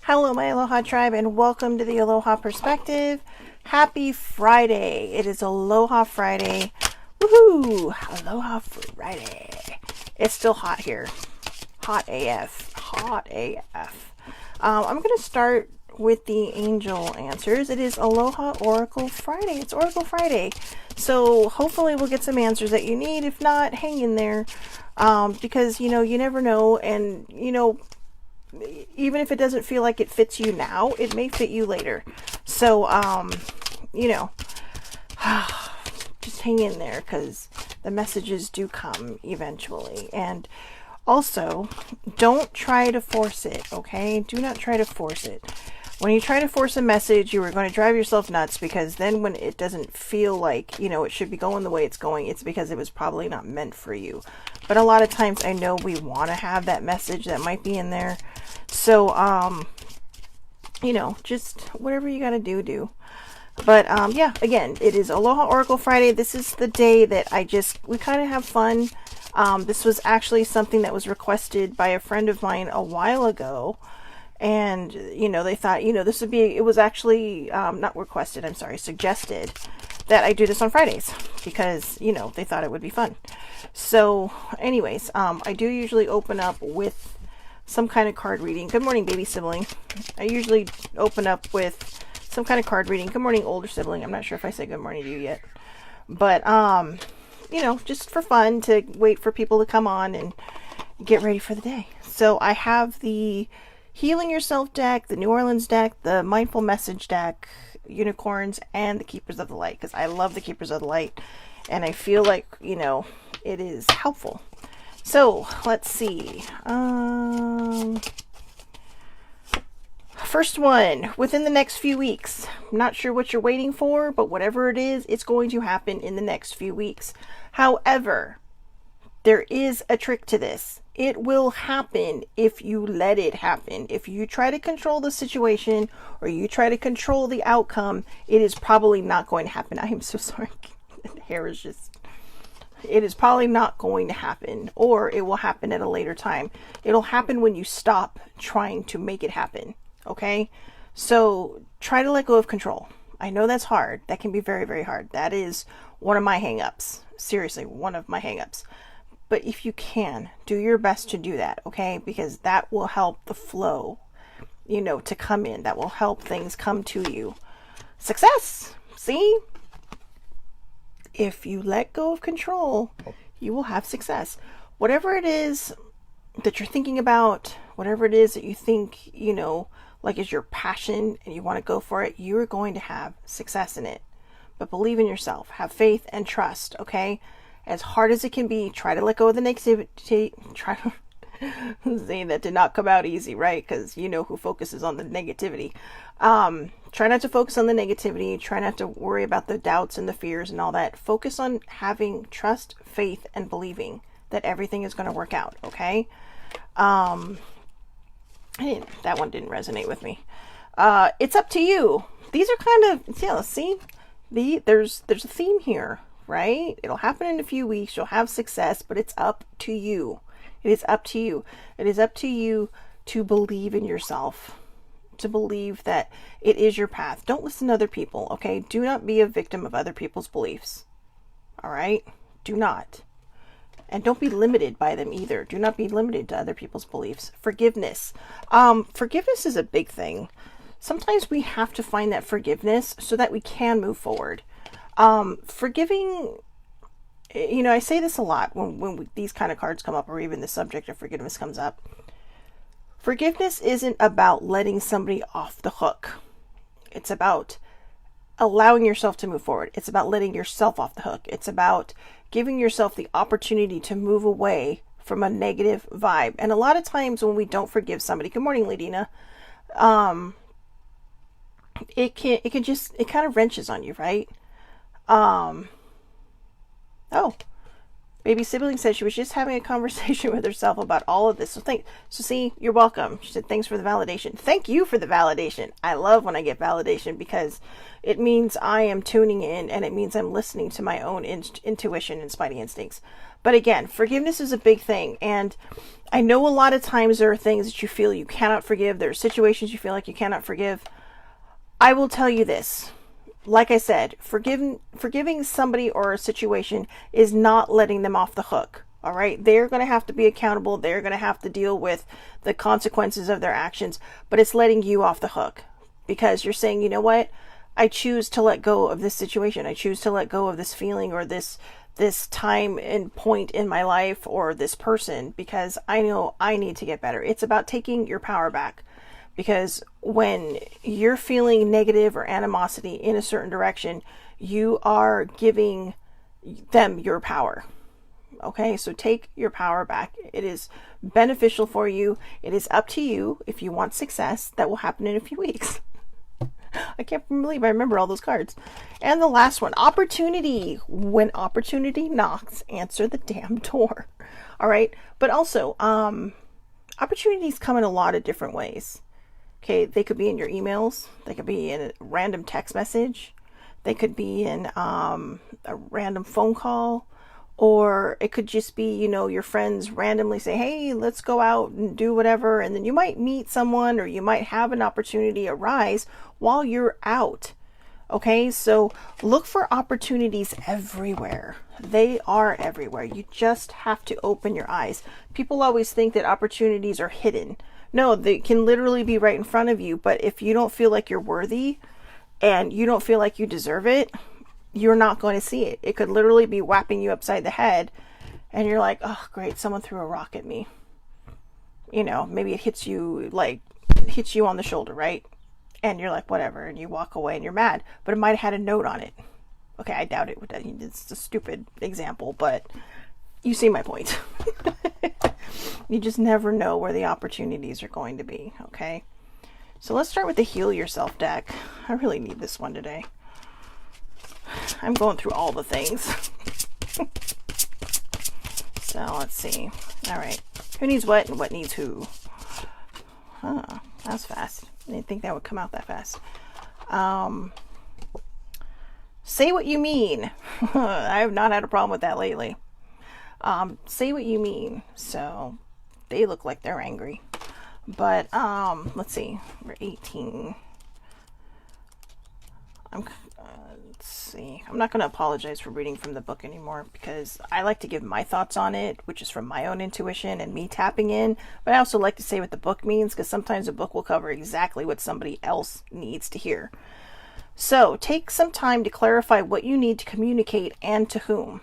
Hello, my Aloha tribe, and welcome to the Aloha Perspective. Happy Friday. It is Aloha Friday. Woohoo! Aloha Friday. It's still hot here. Hot AF. Hot AF. I'm going to start with the angel answers. It is Aloha Oracle Friday. It's Oracle Friday. So hopefully we'll get some answers that you need. If not, hang in there. Because, you never know. And, even if it doesn't feel like it fits you now, it may fit you later. So, just hang in there because the messages do come eventually. And also, don't try to force it, okay? Do not try to force it. When you try to force a message, you are going to drive yourself nuts, because then when it doesn't feel like, it should be going the way it's going, it's because it was probably not meant for you. But a lot of times I know we want to have that message that might be in there. So, just whatever you got to do. But, yeah, again, it is Aloha Oracle Friday. This is the day that we kind of have fun. This was actually something that was requested by a friend of mine a while ago. And, they thought, this would be, it was actually, not requested, I'm sorry, suggested that I do this on Fridays because, they thought it would be fun. So anyways, I do usually open up with some kind of card reading. Good morning, baby sibling. I usually open up with some kind of card reading. Good morning, older sibling. I'm not sure if I said good morning to you yet, but, just for fun, to wait for people to come on and get ready for the day. So I have the Healing Yourself deck, the New Orleans deck, the Mindful Message deck, Unicorns, and the Keepers of the Light, because I love the Keepers of the Light, and I feel like, it is helpful. So, let's see. First one, within the next few weeks. I'm not sure what you're waiting for, but whatever it is, it's going to happen in the next few weeks. However, there is a trick to this. It will happen if you let it happen. If you try to control the situation or you try to control the outcome, it is probably not going to happen. I am so sorry. The hair is just... It is probably not going to happen, or it will happen at a later time. It'll happen when you stop trying to make it happen. Okay? So try to let go of control. I know that's hard. That can be very, very hard. That is one of my hang-ups. Seriously, one of my hang-ups. But if you can, do your best to do that, okay? Because that will help the flow, to come in. That will help things come to you. Success! See? If you let go of control, you will have success. Whatever it is that you're thinking about, whatever it is that you think, like is your passion and you want to go for it, you're going to have success in it. But believe in yourself. Have faith and trust, okay? As hard as it can be, try to let go of the negativity. Try to say that did not come out easy, right? Because who focuses on the negativity. Try not to focus on the negativity. Try not to worry about the doubts and the fears and all that. Focus on having trust, faith, and believing that everything is going to work out, okay? That one didn't resonate with me. It's up to you. These are kind of, see, there's a theme here. Right? It'll happen in a few weeks. You'll have success, but it's up to you. It is up to you. It is up to you to believe in yourself, to believe that it is your path. Don't listen to other people, okay? Do not be a victim of other people's beliefs. All right? Do not. And don't be limited by them either. Do not be limited to other people's beliefs. Forgiveness. Forgiveness is a big thing. Sometimes we have to find that forgiveness so that we can move forward. Forgiving, I say this a lot when these kind of cards come up, or even the subject of forgiveness comes up. Forgiveness isn't about letting somebody off the hook. It's about allowing yourself to move forward. It's about letting yourself off the hook. It's about giving yourself the opportunity to move away from a negative vibe. And a lot of times when we don't forgive somebody, good morning, Ladina, it kind of wrenches on you, right? Baby sibling said she was just having a conversation with herself about all of this. So see, you're welcome. She said, thanks for the validation. Thank you for the validation. I love when I get validation because it means I am tuning in and it means I'm listening to my own intuition and spidey instincts. But again, forgiveness is a big thing. And I know a lot of times there are things that you feel you cannot forgive. There are situations you feel like you cannot forgive. I will tell you this. Like I said, forgiving somebody or a situation is not letting them off the hook. All right. They're going to have to be accountable. They're going to have to deal with the consequences of their actions, but it's letting you off the hook because you're saying, you know what? I choose to let go of this situation. I choose to let go of this feeling or this time and point in my life or this person because I know I need to get better. It's about taking your power back. Because when you're feeling negative or animosity in a certain direction, you are giving them your power. Okay, so take your power back. It is beneficial for you. It is up to you if you want success. That will happen in a few weeks. I can't believe I remember all those cards. And the last one, opportunity. When opportunity knocks, answer the damn door. All right, but also, opportunities come in a lot of different ways. Okay, they could be in your emails. They could be in a random text message. They could be in a random phone call. Or it could just be, you know, your friends randomly say, hey, let's go out and do whatever. And then you might meet someone or you might have an opportunity arise while you're out. Okay, so look for opportunities everywhere. They are everywhere. You just have to open your eyes. People always think that opportunities are hidden. No, they can literally be right in front of you. But if you don't feel like you're worthy and you don't feel like you deserve it, you're not going to see it. It could literally be whapping you upside the head and you're like, oh, great, someone threw a rock at me. You know, maybe it hits you on the shoulder, right? And you're like, whatever. And you walk away and you're mad, but it might have had a note on it. Okay, I doubt it. It's a stupid example, but you see my point. You just never know where the opportunities are going to be, okay? So let's start with the Heal Yourself deck. I really need this one today. I'm going through all the things. So let's see. All right. Who needs what and what needs who? Huh, that's fast. I didn't think that would come out that fast. Say what you mean. I have not had a problem with that lately. Say what you mean. So they look like they're angry. But let's see. We're 18. Let's see. I'm not going to apologize for reading from the book anymore because I like to give my thoughts on it, which is from my own intuition and me tapping in. But I also like to say what the book means because sometimes a book will cover exactly what somebody else needs to hear. So take some time to clarify what you need to communicate and to whom.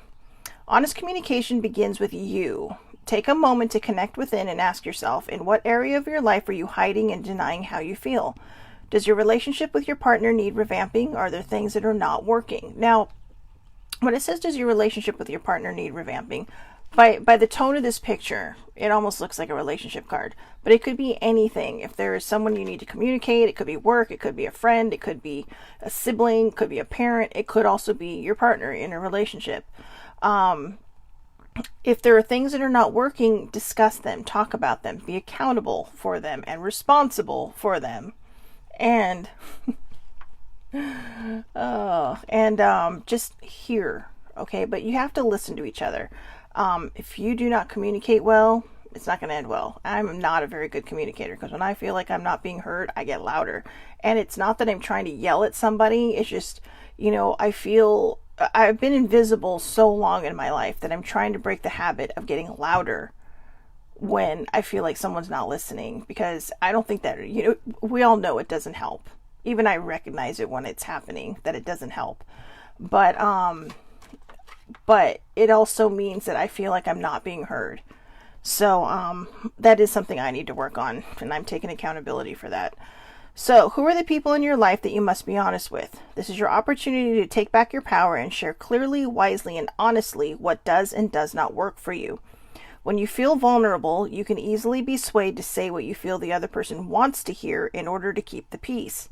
Honest communication begins with you. Take a moment to connect within and ask yourself, in what area of your life are you hiding and denying how you feel? Does your relationship with your partner need revamping? Are there things that are not working? Now, when it says, does your relationship with your partner need revamping? By the tone of this picture, it almost looks like a relationship card. But it could be anything. If there is someone you need to communicate, it could be work, it could be a friend, it could be a sibling, it could be a parent, it could also be your partner in a relationship. If there are things that are not working, discuss them, talk about them, be accountable for them and responsible for them. And just hear, okay? But you have to listen to each other. If you do not communicate well, it's not going to end well. I'm not a very good communicator because when I feel like I'm not being heard, I get louder. And it's not that I'm trying to yell at somebody. It's just, you know, I feel I've been invisible so long in my life that I'm trying to break the habit of getting louder when I feel like someone's not listening, because I don't think that, you know, we all know it doesn't help. Even I recognize it when it's happening that it doesn't help. But it also means that I feel like I'm not being heard. So that is something I need to work on, and I'm taking accountability for that. So who are the people in your life that you must be honest with? This is your opportunity to take back your power and share clearly, wisely, and honestly what does and does not work for you. When you feel vulnerable, you can easily be swayed to say what you feel the other person wants to hear in order to keep the peace.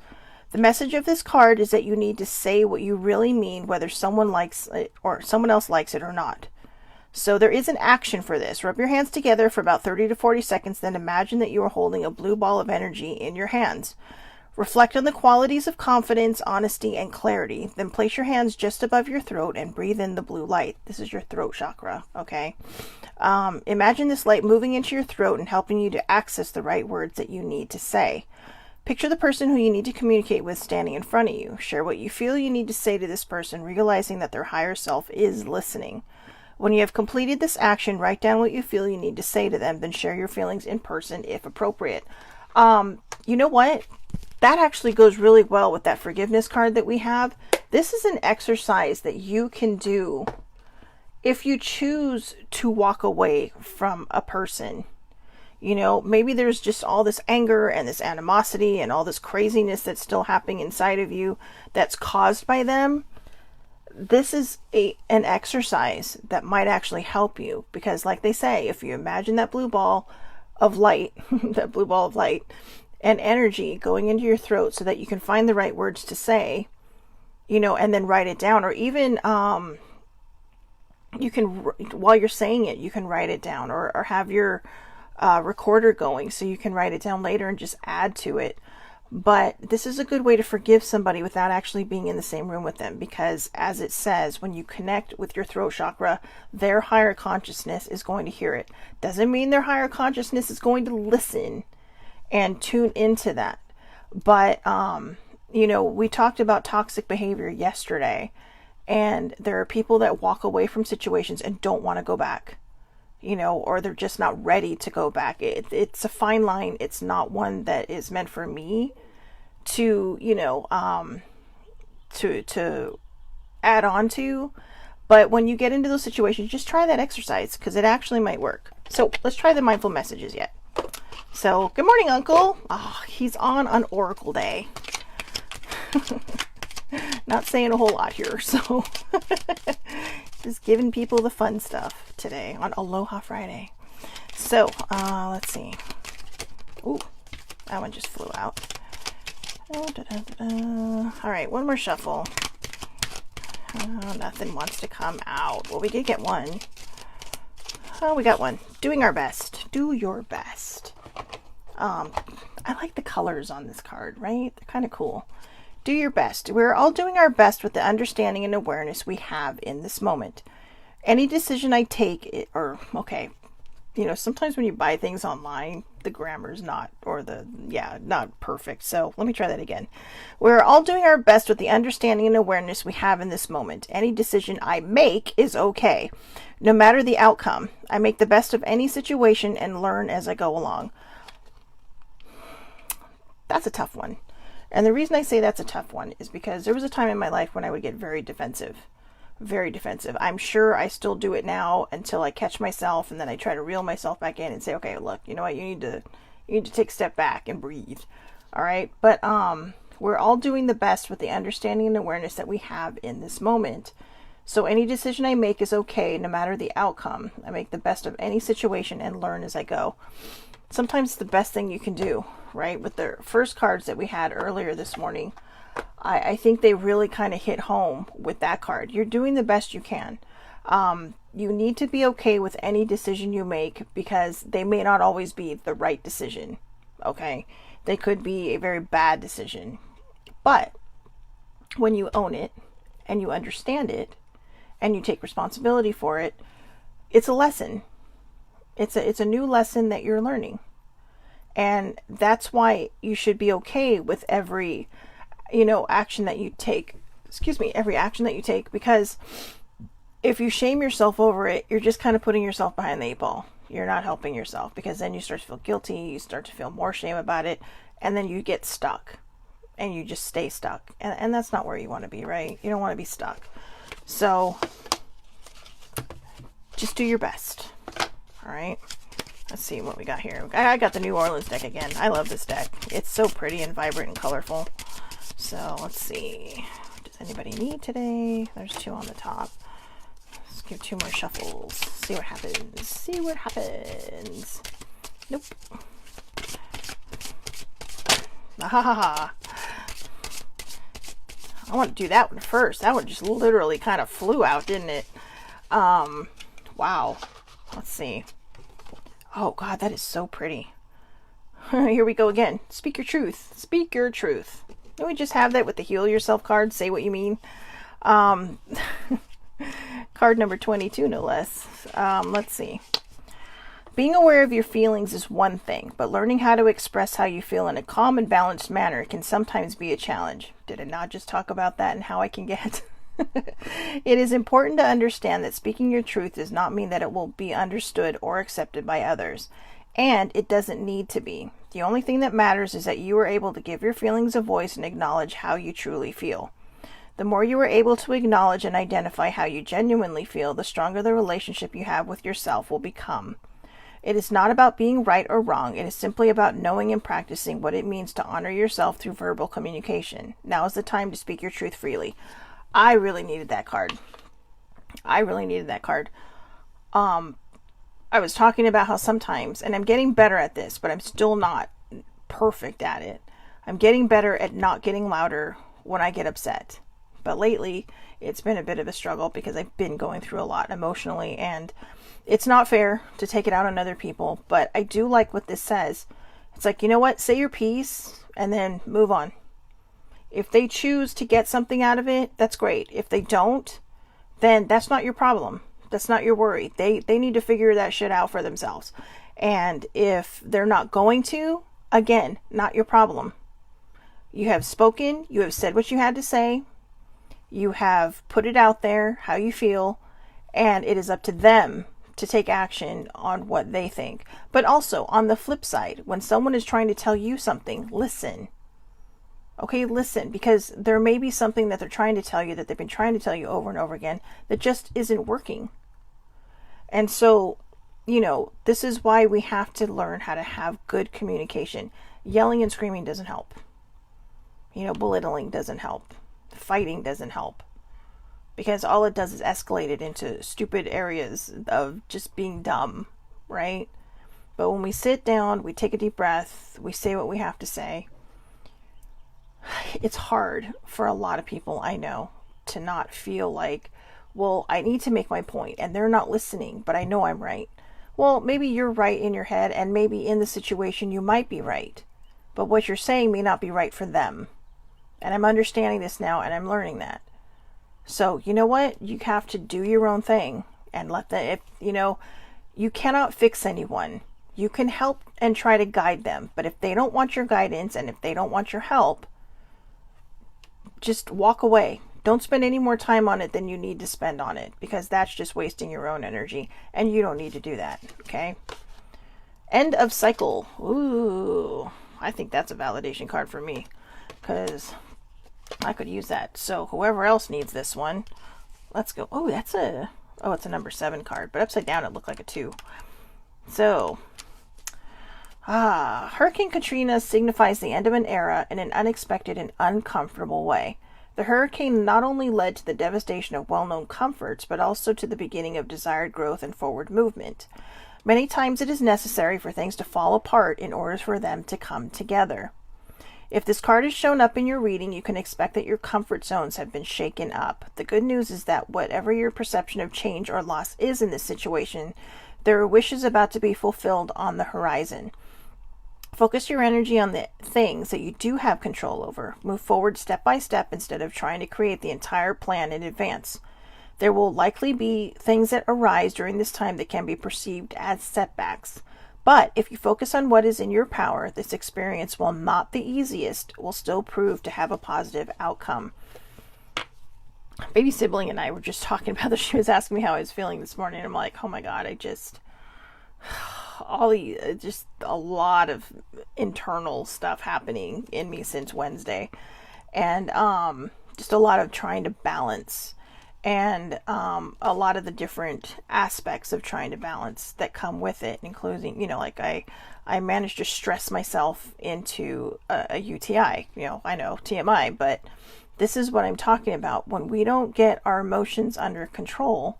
The message of this card is that you need to say what you really mean, whether someone likes it or someone else likes it or not. So there is an action for this. Rub your hands together for about 30 to 40 seconds, then imagine that you are holding a blue ball of energy in your hands. Reflect on the qualities of confidence, honesty, and clarity. Then place your hands just above your throat and breathe in the blue light. This is your throat chakra, okay? Imagine this light moving into your throat and helping you to access the right words that you need to say. Picture the person who you need to communicate with standing in front of you. Share what you feel you need to say to this person, realizing that their higher self is listening. When you have completed this action, write down what you feel you need to say to them, then share your feelings in person if appropriate. You know what? That actually goes really well with that forgiveness card that we have. This is an exercise that you can do if you choose to walk away from a person. You know, maybe there's just all this anger and this animosity and all this craziness that's still happening inside of you that's caused by them. This is an exercise that might actually help you, because like they say, if you imagine that blue ball of light, that blue ball of light and energy going into your throat so that you can find the right words to say, you know, and then write it down. Or even you can, while you're saying it, you can write it down, or have your recorder going so you can write it down later and just add to it. But this is a good way to forgive somebody without actually being in the same room with them, because as it says, when you connect with your throat chakra, their higher consciousness is going to hear it. Doesn't mean their higher consciousness is going to listen and tune into that. But, you know, we talked about toxic behavior yesterday, and there are people that walk away from situations and don't want to go back, you know, or they're just not ready to go back. It's a fine line. It's not one that is meant for me to, you know, to add on to. But when you get into those situations, just try that exercise, because it actually might work. So let's try the mindful messages yet. So, good morning, Uncle. Oh, he's on Oracle Day. Not saying a whole lot here, so just giving people the fun stuff today on Aloha Friday. So, let's see. Ooh, that one just flew out. All right, one more shuffle. Nothing wants to come out. Well, we did get one. Oh, we got one. Doing our best. Do your best. I like the colors on this card, right? They're kind of cool. Do your best. We're all doing our best with the understanding and awareness we have in this moment. Any decision I take, okay, you know, sometimes when you buy things online, the grammar's not, not perfect. So let me try that again. We're all doing our best with the understanding and awareness we have in this moment. Any decision I make is okay, no matter the outcome. I make the best of any situation and learn as I go along. That's a tough one. And the reason I say that's a tough one is because there was a time in my life when I would get very defensive. Very defensive. I'm sure I still do it now until I catch myself, and then I try to reel myself back in and say, okay, look, you know what, you need to take a step back and breathe. All right. But we're all doing the best with the understanding and awareness that we have in this moment. So any decision I make is okay, no matter the outcome. I make the best of any situation and learn as I go. Sometimes the best thing you can do, right? With the first cards that we had earlier this morning, I think they really kind of hit home with that card. You're doing the best you can. You need to be okay with any decision you make, because they may not always be the right decision. Okay. They could be a very bad decision, but when you own it and you understand it and you take responsibility for it, it's a lesson. It's a new lesson that you're learning. And that's why you should be okay with every, action that you take. Every action that you take, because if you shame yourself over it, you're just kind of putting yourself behind the 8 ball. You're not helping yourself, because then you start to feel guilty, you start to feel more shame about it, and then you get stuck and you just stay stuck. And that's not where you want to be, right? You don't want to be stuck. So just do your best. All right. Let's see what we got here. I got the New Orleans deck again. I love this deck. It's so pretty and vibrant and colorful. So let's see. Does anybody need today? There's 2 on the top. Let's give 2 more shuffles. See what happens. See what happens. Nope. Ah, ha, ha, ha. I want to do that one first. That one just literally kind of flew out, didn't it? Wow. Let's see. Oh God, that is so pretty. Here we go again. Speak your truth. Speak your truth. Don't we just have that with the heal yourself card? Say what you mean. Card number 22, no less. Let's see. Being aware of your feelings is one thing, but learning how to express how you feel in a calm and balanced manner can sometimes be a challenge. Did I not just talk about that and how I can get? It is important to understand that speaking your truth does not mean that it will be understood or accepted by others, and it doesn't need to be. The only thing that matters is that you are able to give your feelings a voice and acknowledge how you truly feel. The more you are able to acknowledge and identify how you genuinely feel, the stronger the relationship you have with yourself will become. It is not about being right or wrong. It is simply about knowing and practicing what it means to honor yourself through verbal communication. Now is the time to speak your truth freely. I really needed that card. I was talking about how sometimes, and I'm getting better at this, but I'm still not perfect at it. I'm getting better at not getting louder when I get upset. But lately, it's been a bit of a struggle because I've been going through a lot emotionally, and it's not fair to take it out on other people, but I do like what this says. It's like, you know what? Say your piece and then move on. If they choose to get something out of it, that's great. If they don't, then that's not your problem. That's not your worry. They need to figure that shit out for themselves. And if they're not going to, again, not your problem. You have spoken, you have said what you had to say, you have put it out there, how you feel, and it is up to them to take action on what they think. But also, on the flip side, when someone is trying to tell you something, listen. Okay, listen, because there may be something that they're trying to tell you, that they've been trying to tell you over and over again, that just isn't working. And so, you know, this is why we have to learn how to have good communication. Yelling and screaming doesn't help. You know, belittling doesn't help. Fighting doesn't help. Because all it does is escalate it into stupid areas of just being dumb, right? But when we sit down, we take a deep breath, we say what we have to say. It's hard for a lot of people, I know, to not feel like, well, I need to make my point and they're not listening, but I know I'm right. Well, maybe you're right in your head, and maybe in the situation you might be right, but what you're saying may not be right for them. And I'm understanding this now, and I'm learning that. So, you know what? You have to do your own thing and let them, you cannot fix anyone. You can help and try to guide them, but if they don't want your guidance and if they don't want your help, just walk away. Don't spend any more time on it than you need to spend on it, because that's just wasting your own energy, and you don't need to do that, okay? End of cycle. Ooh, I think that's a validation card for me, because I could use that. So whoever else needs this one, let's go. Oh, it's a number 7 card, but upside down it looked like a 2. So, Hurricane Katrina signifies the end of an era in an unexpected and uncomfortable way. The hurricane not only led to the devastation of well-known comforts, but also to the beginning of desired growth and forward movement. Many times it is necessary for things to fall apart in order for them to come together. If this card is shown up in your reading, you can expect that your comfort zones have been shaken up. The good news is that whatever your perception of change or loss is in this situation, there are wishes about to be fulfilled on the horizon. Focus your energy on the things that you do have control over. Move forward step by step instead of trying to create the entire plan in advance. There will likely be things that arise during this time that can be perceived as setbacks. But if you focus on what is in your power, this experience, while not the easiest, will still prove to have a positive outcome. Baby sibling and I were just talking about this. She was asking me how I was feeling this morning. I'm like, oh my God, just a lot of internal stuff happening in me since Wednesday. And just a lot of trying to balance, and a lot of the different aspects of trying to balance that come with it, including, like I managed to stress myself into a UTI. I know, TMI, but this is what I'm talking about. When we don't get our emotions under control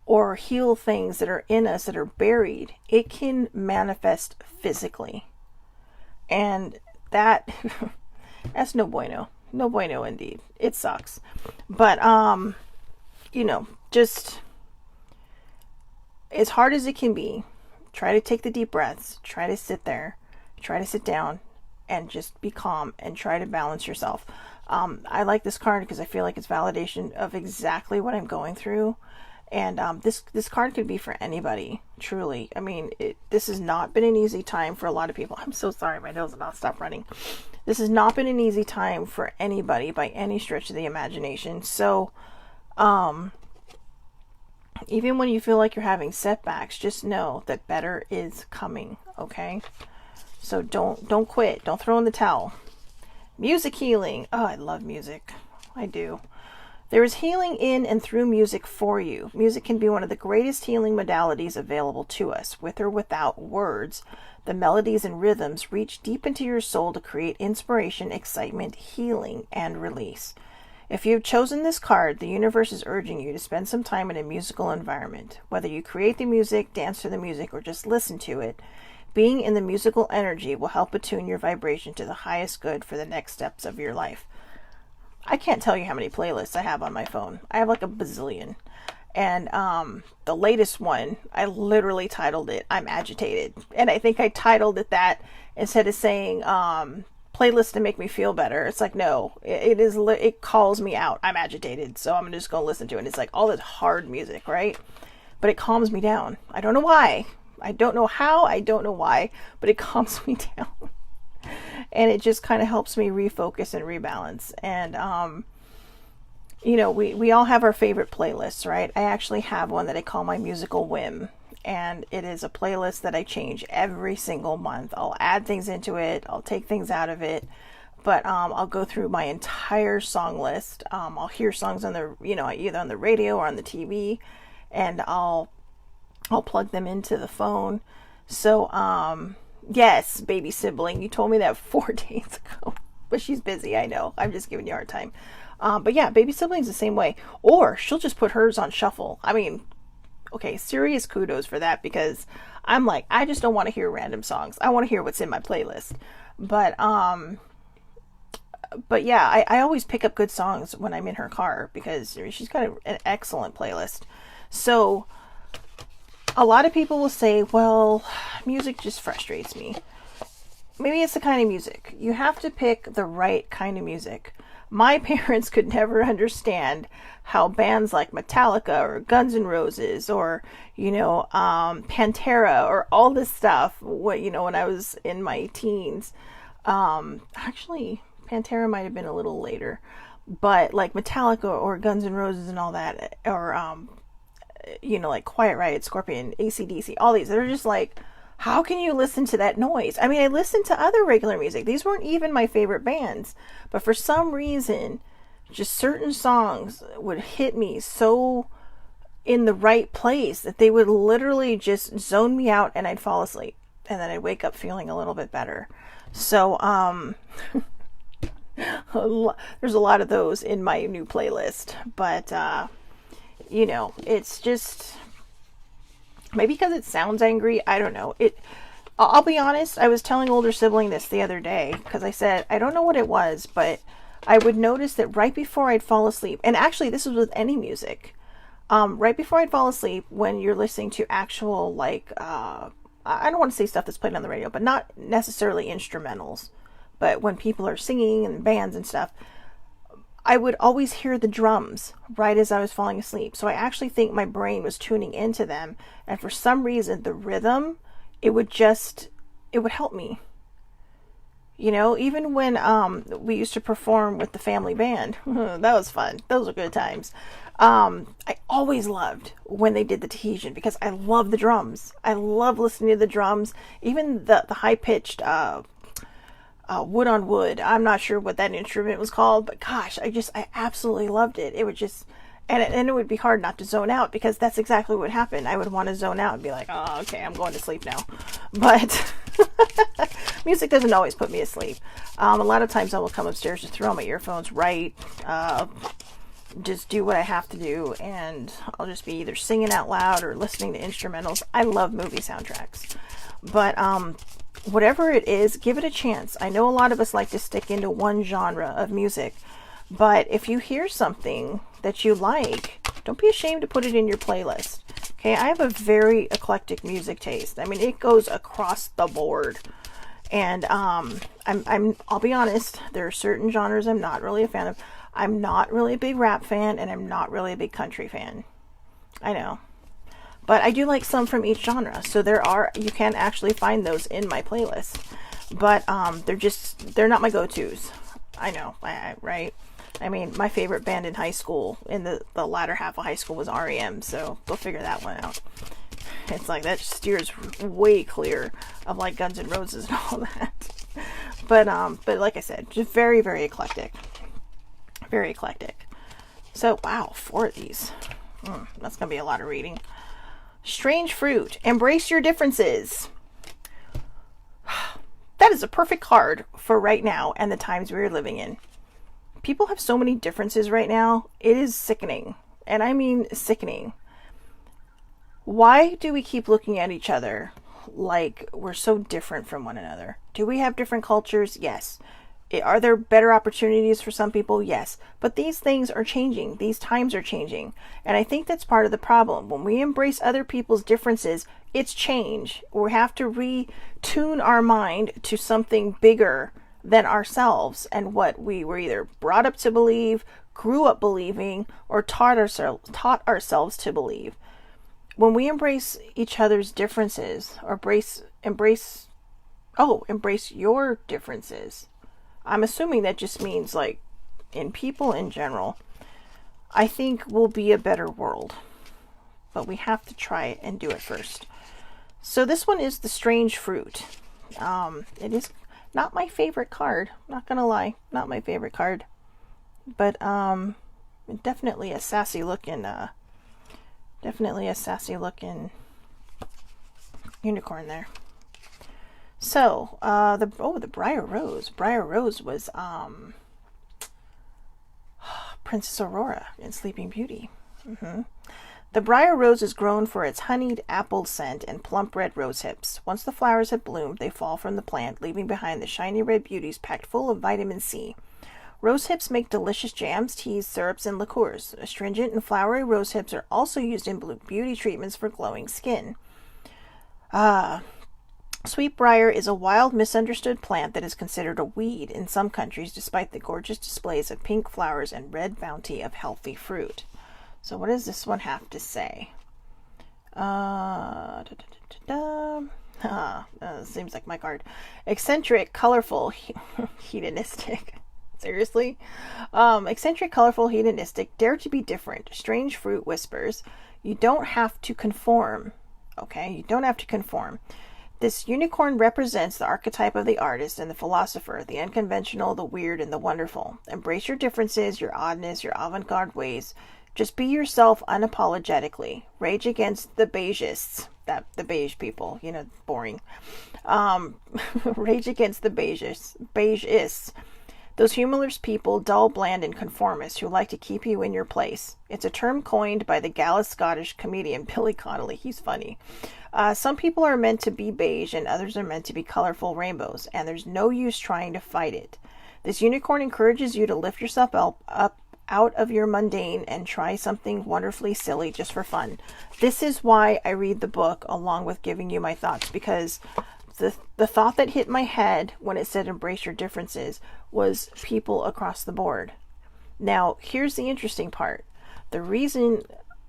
or heal things that are in us that are buried, it can manifest physically. And that's no bueno. No bueno indeed. It sucks. But, just as hard as it can be, try to take the deep breaths, try to sit there, try to sit down and just be calm and try to balance yourself. I like this card because I feel like it's validation of exactly what I'm going through. And this card could be for anybody, truly. I mean, this has not been an easy time for a lot of people. I'm so sorry, my nose will not stop running. This has not been an easy time for anybody by any stretch of the imagination. So, even when you feel like you're having setbacks, just know that better is coming, okay? So don't quit. Don't throw in the towel. Music healing. Oh, I love music. I do. There is healing in and through music for you. Music can be one of the greatest healing modalities available to us. With or without words, the melodies and rhythms reach deep into your soul to create inspiration, excitement, healing, and release. If you have chosen this card, the universe is urging you to spend some time in a musical environment. Whether you create the music, dance to the music, or just listen to it, being in the musical energy will help attune your vibration to the highest good for the next steps of your life. I can't tell you how many playlists I have on my phone. I have like a bazillion. And the latest one, I literally titled it, I'm Agitated. And I think I titled it that instead of saying playlist to make me feel better. It's like, no, it calls me out. I'm agitated. So I'm just going to listen to it. It's like all this hard music, right? But it calms me down. I don't know why. I don't know how. I don't know why. But it calms me down. And it just kind of helps me refocus and rebalance. And, you know, we all have our favorite playlists, right? I actually have one that I call my musical whim. And it is a playlist that I change every single month. I'll add things into it. I'll take things out of it. But I'll go through my entire song list. I'll hear songs on the, you know, either on the radio or on the TV. And I'll plug them into the phone. So, yes, baby sibling, you told me that 4 days ago, but she's busy. I know. I'm just giving you a hard time. But yeah, baby sibling's the same way. Or she'll just put hers on shuffle. I mean, okay, serious kudos for that, because I'm like, I just don't want to hear random songs. I want to hear what's in my playlist. But yeah, I always pick up good songs when I'm in her car, because she's got an excellent playlist. So a lot of people will say, well, music just frustrates me. Maybe it's the kind of music. You have to pick the right kind of music. My parents could never understand how bands like Metallica or Guns N' Roses or, you know, Pantera or all this stuff, when I was in my teens. Actually, Pantera might have been a little later. But like Metallica or Guns N' Roses and all that, or, you know, like Quiet Riot, Scorpion, AC/DC, all these, they're just like, how can you listen to that noise? I mean, I listened to other regular music. These weren't even my favorite bands. But for some reason, just certain songs would hit me so in the right place that they would literally just zone me out and I'd fall asleep. And then I'd wake up feeling a little bit better. So, there's a lot of those in my new playlist. But, you know, it's just... maybe because it sounds angry. I don't know. I'll be honest. I was telling older sibling this the other day, because I said, I don't know what it was, but I would notice that right before I'd fall asleep, and actually this was with any music, right before I'd fall asleep, when you're listening to actual, like, I don't want to say stuff that's played on the radio, but not necessarily instrumentals, but when people are singing and bands and stuff, I would always hear the drums right as I was falling asleep. So I actually think my brain was tuning into them. And for some reason, the rhythm, it would help me. You know, even when we used to perform with the family band, that was fun. Those were good times. I always loved when they did the Tahitian, because I love the drums. I love listening to the drums. Even the high-pitched... wood on wood. I'm not sure what that instrument was called, but gosh, I absolutely loved it. It would just, and it would be hard not to zone out, because that's exactly what happened. I would want to zone out and be like, oh, okay, I'm going to sleep now. But music doesn't always put me asleep. A lot of times I will come upstairs, just throw my earphones right, just do what I have to do, and I'll just be either singing out loud or listening to instrumentals. I love movie soundtracks. But, whatever it is, give it a chance. I know a lot of us like to stick into one genre of music, but if you hear something that you like, don't be ashamed to put it in your playlist. Okay, I have a very eclectic music taste. I mean, it goes across the board. And I'll be honest, there are certain genres I'm not really a fan of. I'm not really a big rap fan, and I'm not really a big country fan. I know. But I do like some from each genre. So you can actually find those in my playlist. But they're not my go-tos. I know, right? I mean, my favorite band in high school, in the latter half of high school, was REM. So go figure that one out. It's like that steers way clear of like Guns N' Roses and all that. But like I said, just very, very eclectic. Very eclectic. So, wow, 4 of these. That's going to be a lot of reading. Strange fruit. Embrace your differences. That is a perfect card for right now and the times we're living in. People have so many differences right now. It is sickening. And I mean sickening. Why do we keep looking at each other like we're so different from one another? Do we have different cultures? Yes. Are there better opportunities for some people? Yes. But these things are changing. These times are changing. And I think that's part of the problem. When we embrace other people's differences, it's change. We have to retune our mind to something bigger than ourselves and what we were either brought up to believe, grew up believing, or taught ourselves to believe. When we embrace each other's differences, or embrace your differences. I'm assuming that just means like in people in general. I think we'll be a better world. But we have to try it and do it first. So this one is the strange fruit. It is not my favorite card. Not gonna lie, not my favorite card. But definitely a sassy looking unicorn there. So, the Briar Rose. Briar Rose was Princess Aurora in Sleeping Beauty. The briar rose is grown for its honeyed apple scent and plump red rose hips. Once the flowers have bloomed, they fall from the plant, leaving behind the shiny red beauties packed full of vitamin C. Rose hips make delicious jams, teas, syrups, and liqueurs. Astringent and flowery rose hips are also used in beauty treatments for glowing skin. Sweetbriar is a wild, misunderstood plant that is considered a weed in some countries, despite the gorgeous displays of pink flowers and red bounty of healthy fruit. So what does this one have to say? Seems like my card. Eccentric, colorful, hedonistic. Seriously? Eccentric, colorful, hedonistic, dare to be different. Strange fruit whispers. You don't have to conform. Okay? You don't have to conform. This unicorn represents the archetype of the artist and the philosopher, the unconventional, the weird, and the wonderful. Embrace your differences, your oddness, your avant-garde ways. Just be yourself unapologetically. Rage against the beigeists. The beige people, boring. Rage against the beigeists. Those humorless people, dull, bland, and conformist who like to keep you in your place. It's a term coined by the gallus Scottish comedian Billy Connolly. He's funny. Some people are meant to be beige and others are meant to be colorful rainbows, and there's no use trying to fight it. This unicorn encourages you to lift yourself up out of your mundane and try something wonderfully silly just for fun. This is why I read the book along with giving you my thoughts, because the thought that hit my head when it said embrace your differences was people across the board. Now, here's the interesting part. The reason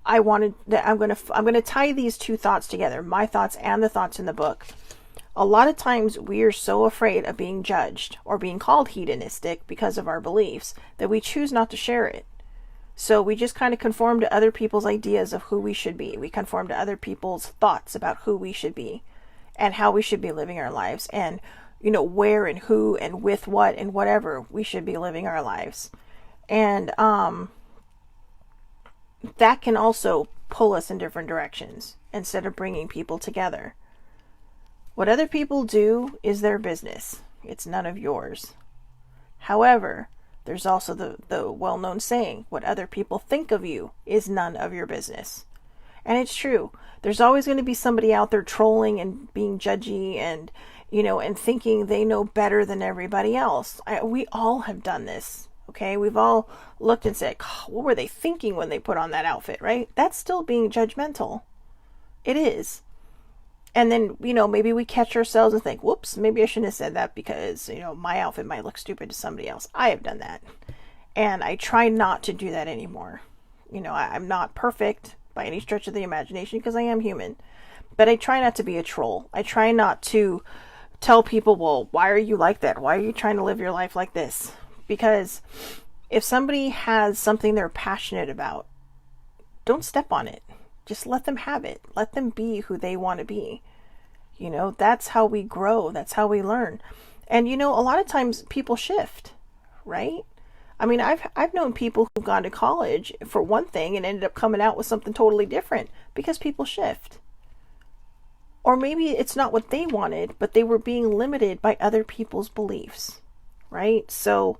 I wanted that I'm going to tie these two thoughts together, my thoughts and the thoughts in the book. A lot of times we are so afraid of being judged or being called hedonistic because of our beliefs that we choose not to share it. So we just kind of conform to other people's ideas of who we should be. We conform to other people's thoughts about who we should be and how we should be living our lives, and where and who and with what and whatever we should be living our lives. And that can also pull us in different directions instead of bringing people together. What other people do is their business. It's none of yours. However, there's also the well-known saying, what other people think of you is none of your business. And it's true. There's always going to be somebody out there trolling and being judgy and, and thinking they know better than everybody else. We all have done this. Okay, we've all looked and said, what were they thinking when they put on that outfit, right? That's still being judgmental. It is. And then, maybe we catch ourselves and think, whoops, maybe I shouldn't have said that because, my outfit might look stupid to somebody else. I have done that. And I try not to do that anymore. I'm not perfect by any stretch of the imagination because I am human. But I try not to be a troll. I try not to tell people, well, why are you like that? Why are you trying to live your life like this? Because if somebody has something they're passionate about, don't step on it. Just let them have it. Let them be who they want to be. That's how we grow. That's how we learn. And, a lot of times people shift, right? I mean, I've known people who've gone to college for one thing and ended up coming out with something totally different because people shift. Or maybe it's not what they wanted, but they were being limited by other people's beliefs, right? So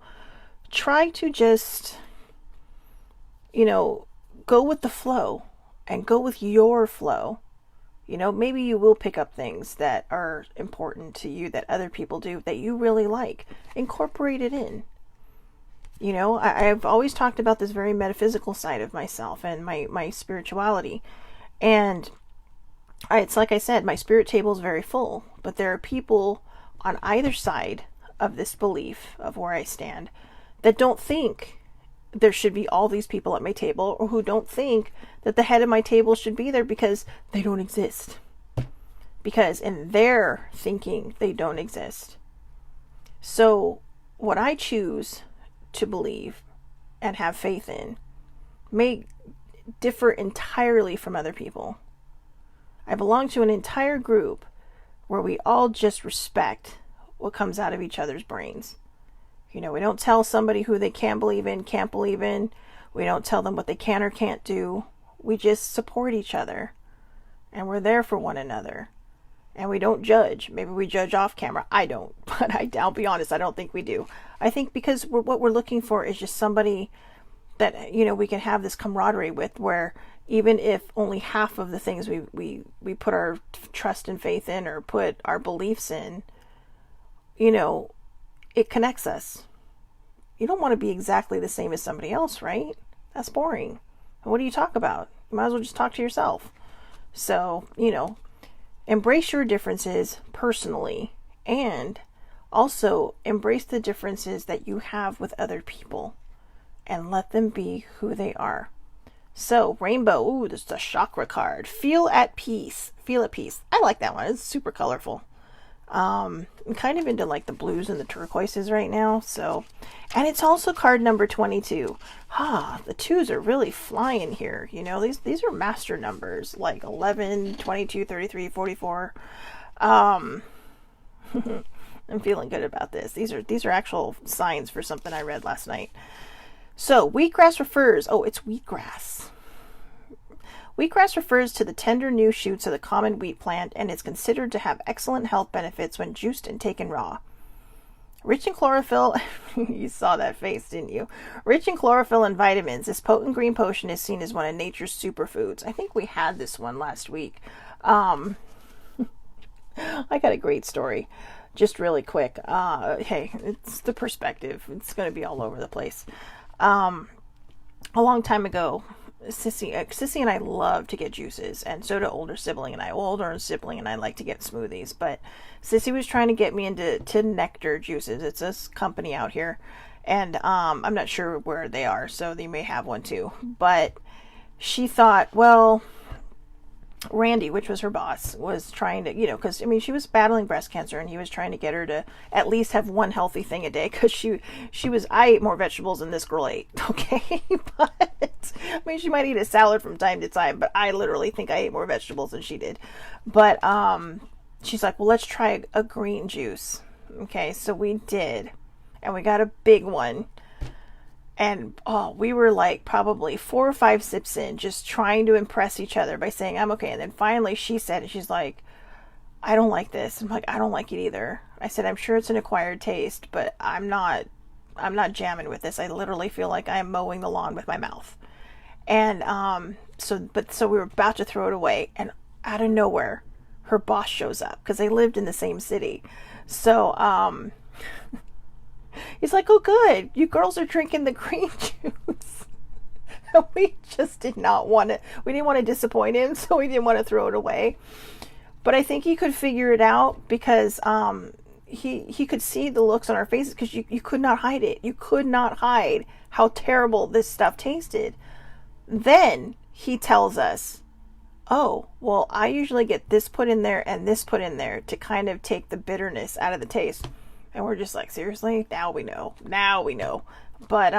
try to just, go with the flow and go with your flow. Maybe you will pick up things that are important to you that other people do that you really like. Incorporate it in. I've always talked about this very metaphysical side of myself and my spirituality. And it's like I said, my spirit table is very full. But there are people on either side of this belief of where I stand that don't think there should be all these people at my table, or who don't think that the head of my table should be there because they don't exist. Because in their thinking, they don't exist. So what I choose to believe and have faith in may differ entirely from other people. I belong to an entire group where we all just respect what comes out of each other's brains. We don't tell somebody who they can't believe in, can't believe in. We don't tell them what they can or can't do. We just support each other. And we're there for one another. And we don't judge. Maybe we judge off camera. I don't. But I'll be honest, I don't think we do. I think because what we're looking for is just somebody that, we can have this camaraderie with, where even if only half of the things we put our trust and faith in or put our beliefs in, it connects us. You don't want to be exactly the same as somebody else, right? That's boring. And what do you talk about? You might as well just talk to yourself. So, embrace your differences personally, and also embrace the differences that you have with other people and let them be who they are. So, rainbow, ooh, this is a chakra card. Feel at peace. Feel at peace. I like that one. It's super colorful. I'm kind of into like the blues and the turquoises right now. So, and it's also card number 22. The twos are really flying here. These are master numbers, like 11, 22, 33, 44. I'm feeling good about this. These are actual signs for something I read last night. So, wheatgrass refers, it's wheatgrass. Wheatgrass refers to the tender new shoots of the common wheat plant and is considered to have excellent health benefits when juiced and taken raw. Rich in chlorophyll, you saw that face, didn't you? Rich in chlorophyll and vitamins, this potent green potion is seen as one of nature's superfoods. I think we had this one last week. I got a great story, just really quick. Hey, it's the perspective. It's going to be all over the place. A long time ago, Sissy and I love to get juices, and so do older sibling and I. Older sibling and I like to get smoothies, but Sissy was trying to get me into nectar juices. It's this company out here, and I'm not sure where they are, so they may have one too. But she thought, well, Randy, which was her boss, was trying to, because, she was battling breast cancer, and he was trying to get her to at least have one healthy thing a day, because I ate more vegetables than this girl ate, okay? But, she might eat a salad from time to time, but I literally think I ate more vegetables than she did. But, she's like, well, let's try a green juice. Okay, so we did, and we got a big one. And we were like probably 4 or 5 sips in, just trying to impress each other by saying, I'm okay. And then finally she said, and she's like, I don't like this. I'm like, I don't like it either. I said, I'm sure it's an acquired taste, but I'm not jamming with this. I literally feel like I'm mowing the lawn with my mouth. And so we were about to throw it away, and out of nowhere, her boss shows up because they lived in the same city. So he's like, oh, good. You girls are drinking the green juice. We just did not want to. We didn't want to disappoint him, so we didn't want to throw it away. But I think he could figure it out because he could see the looks on our faces, because you could not hide it. You could not hide how terrible this stuff tasted. Then he tells us, oh, well, I usually get this put in there and this put in there to kind of take the bitterness out of the taste. And we're just like, seriously? Now we know. Now we know. But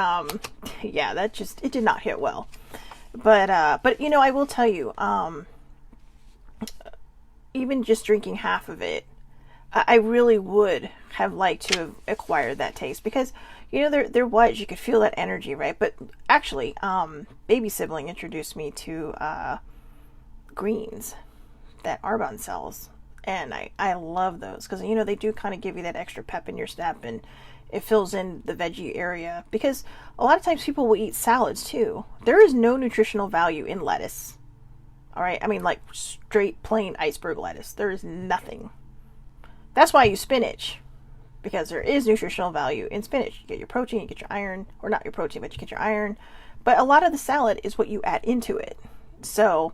yeah, that just, it did not hit well. But you know, I will tell you, even just drinking half of it, I really would have liked to have acquired that taste, because you know, there was, you could feel that energy, right? But actually, baby sibling introduced me to greens that Arbonne sells, and I love those, because you know, they do kind of give you that extra pep in your step, and it fills in the veggie area, because a lot of times people will eat salads too. There is no nutritional value in lettuce. All right, I mean, like straight plain iceberg lettuce, there is nothing. That's why I use spinach, because there is nutritional value in spinach. You get your protein, you get your iron, or not your protein, but you get your iron. But a lot of the salad is what you add into it. So,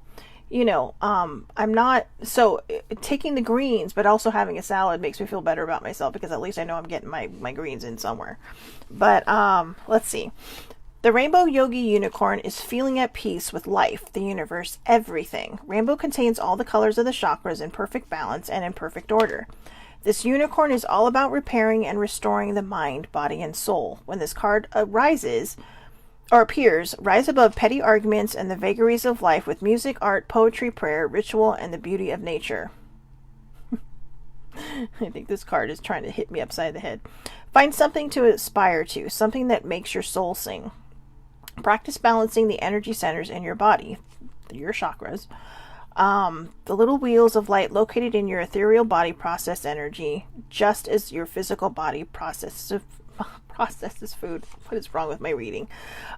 you know, I'm not, so taking the greens, but also having a salad makes me feel better about myself, because at least I know I'm getting my greens in somewhere. But let's see. The Rainbow Yogi Unicorn is feeling at peace with life, the universe, everything. Rainbow contains all the colors of the chakras in perfect balance and in perfect order. This unicorn is all about repairing and restoring the mind, body, and soul. When this card appears, rise above petty arguments and the vagaries of life with music, art, poetry, prayer, ritual, and the beauty of nature. I think this card is trying to hit me upside the head. Find something to aspire to, something that makes your soul sing. Practice balancing the energy centers in your body, your chakras. The little wheels of light located in your ethereal body process energy, just as your physical body processes food. What is wrong with my reading?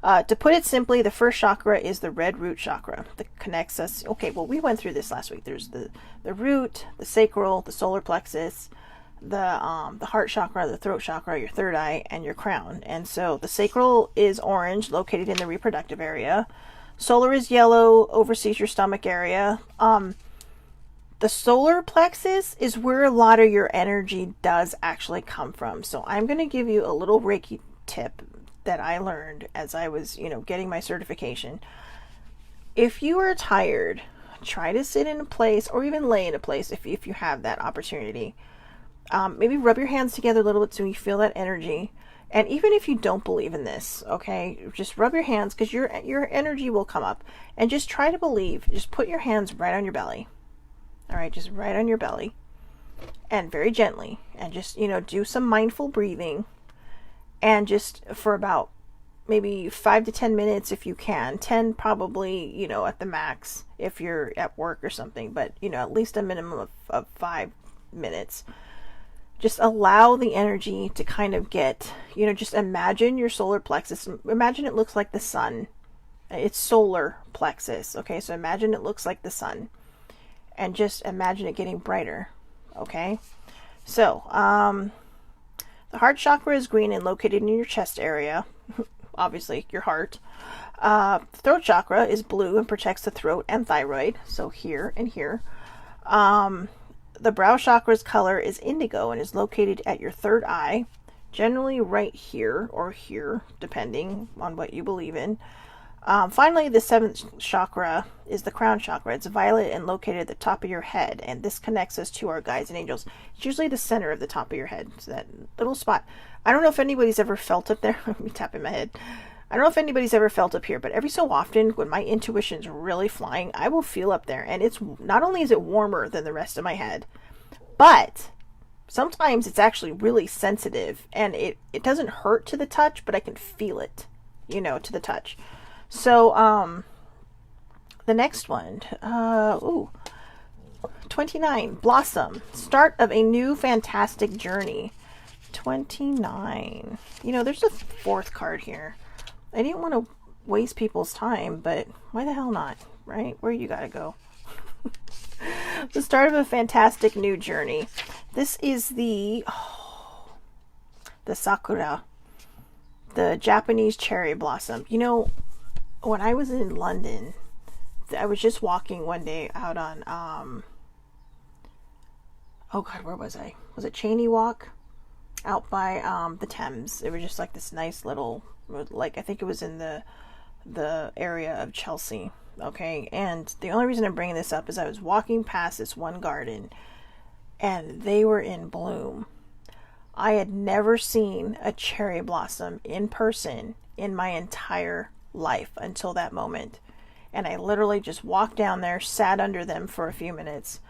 To put it simply, the first chakra is the red root chakra that connects us. Okay, well, we went through this last week. There's the root, the sacral, the solar plexus, the heart chakra, the throat chakra, your third eye, and your crown. And so the sacral is orange, located in the reproductive area. Solar is yellow, oversees your stomach area. The solar plexus is where a lot of your energy does actually come from. So I'm going to give you a little Reiki tip that I learned as I was, you know, getting my certification. If you are tired, try to sit in a place, or even lay in a place if you have that opportunity. Maybe rub your hands together a little bit so you feel that energy. And even if you don't believe in this, okay, just rub your hands, because your energy will come up. And just try to believe. Just put your hands right on your belly. All right, just right on your belly. And very gently. And just, you know, do some mindful breathing. And just for about maybe 5 to 10 minutes if you can. 10 probably, you know, at the max if you're at work or something. But, you know, at least a minimum of 5 minutes. Just allow the energy to kind of get, you know, just imagine your solar plexus. Imagine it looks like the sun. It's solar plexus. Okay, so imagine it looks like the sun. And just imagine it getting brighter. Okay, so the heart chakra is green and located in your chest area. Obviously, your heart. The throat chakra is blue and protects the throat and thyroid. So here and here. The brow chakra's color is indigo and is located at your third eye, generally right here or here, depending on what you believe in. Finally, the seventh chakra is the crown chakra. It's violet and located at the top of your head, and this connects us to our guides and angels. It's usually the center of the top of your head, so that little spot. I don't know if anybody's ever felt up there. Let me tap in my head. I don't know if anybody's ever felt up here, but every so often when my intuition's really flying, I will feel up there. And it's not only is it warmer than the rest of my head, but sometimes it's actually really sensitive, and it doesn't hurt to the touch, but I can feel it, you know, to the touch. So, the next one, 29, Blossom, start of a new fantastic journey. 29. You know, there's a fourth card here. I didn't want to waste people's time, but why the hell not, right? Where you gotta go. The start of a fantastic new journey. This is the sakura, the Japanese cherry blossom. You know, when I was in London, I was just walking one day out on oh God, where was I? Was it Cheney Walk? Out by the Thames. It was just like this nice little, like, I think it was in the area of Chelsea. Okay, and the only reason I'm bringing this up is I was walking past this one garden and they were in bloom. I had never seen a cherry blossom in person in my entire life until that moment. And I literally just walked down there, sat under them for a few minutes,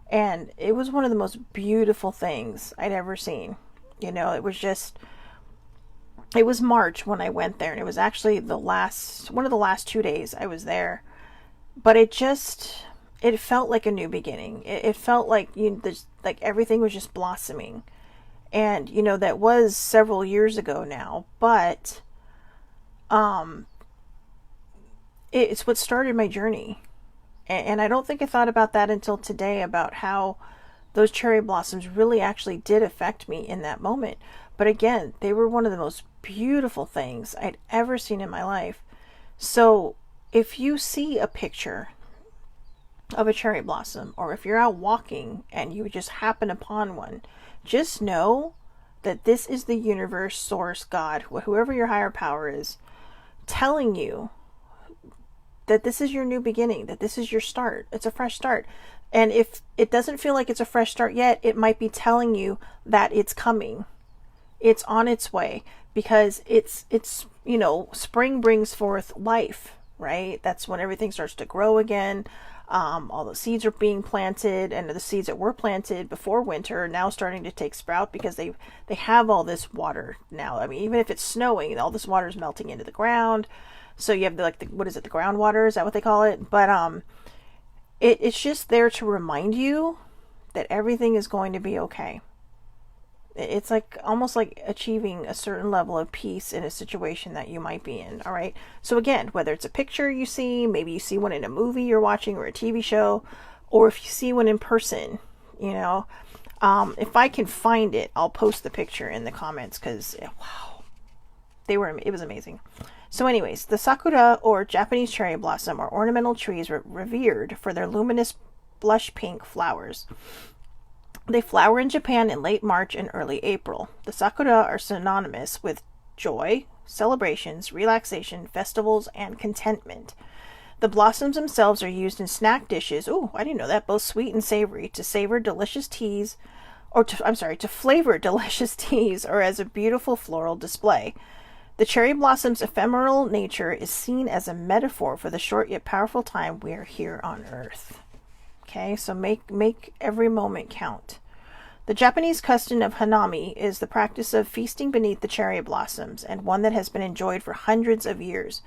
and it was one of the most beautiful things I'd ever seen. You know, it was March when I went there, and it was actually one of the last 2 days I was there. But it felt like a new beginning. It felt like like everything was just blossoming. And, you know, that was several years ago now, but it's what started my journey. And I don't think I thought about that until today, about how those cherry blossoms really actually did affect me in that moment. But again, they were one of the most beautiful things I'd ever seen in my life. So if you see a picture of a cherry blossom, or if you're out walking and you just happen upon one, just know that this is the universe, source, God, whoever your higher power is, telling you that this is your new beginning, that this is your start. It's a fresh start. And if it doesn't feel like it's a fresh start yet, it might be telling you that it's coming. It's on its way, because it's you know, spring brings forth life, right? That's when everything starts to grow again. All the seeds are being planted, and the seeds that were planted before winter are now starting to take sprout, because they have all this water now. I mean, even if it's snowing, all this water is melting into the ground. So you have the what is it, the groundwater? Is that what they call it? But it's just there to remind you that everything is going to be okay. It's like almost like achieving a certain level of peace in a situation that you might be in. All right. So again, whether it's a picture you see, maybe you see one in a movie you're watching or a TV show, or if you see one in person, you know, if I can find it, I'll post the picture in the comments, because wow, it was amazing. So anyways, the sakura, or Japanese cherry blossom, are ornamental trees revered for their luminous blush pink flowers. They flower in Japan in late March and early April. The sakura are synonymous with joy, celebrations, relaxation, festivals, and contentment. The blossoms themselves are used in snack dishes. Oh, I didn't know that. Both sweet and savory, to savor delicious teas, to flavor delicious teas, or as a beautiful floral display. The cherry blossom's ephemeral nature is seen as a metaphor for the short yet powerful time we are here on Earth. Okay, so make every moment count. The Japanese custom of hanami is the practice of feasting beneath the cherry blossoms, and one that has been enjoyed for hundreds of years.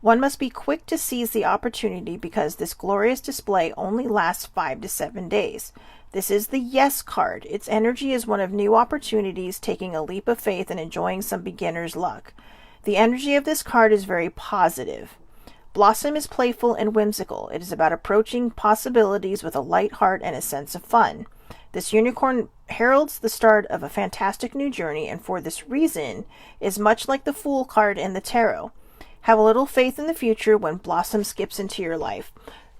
One must be quick to seize the opportunity, because this glorious display only lasts 5 to 7 days. This is the Yes card. Its energy is one of new opportunities, taking a leap of faith and enjoying some beginner's luck. The energy of this card is very positive. Blossom is playful and whimsical. It is about approaching possibilities with a light heart and a sense of fun. This unicorn heralds the start of a fantastic new journey, and for this reason is much like the Fool card in the tarot. Have a little faith in the future when Blossom skips into your life.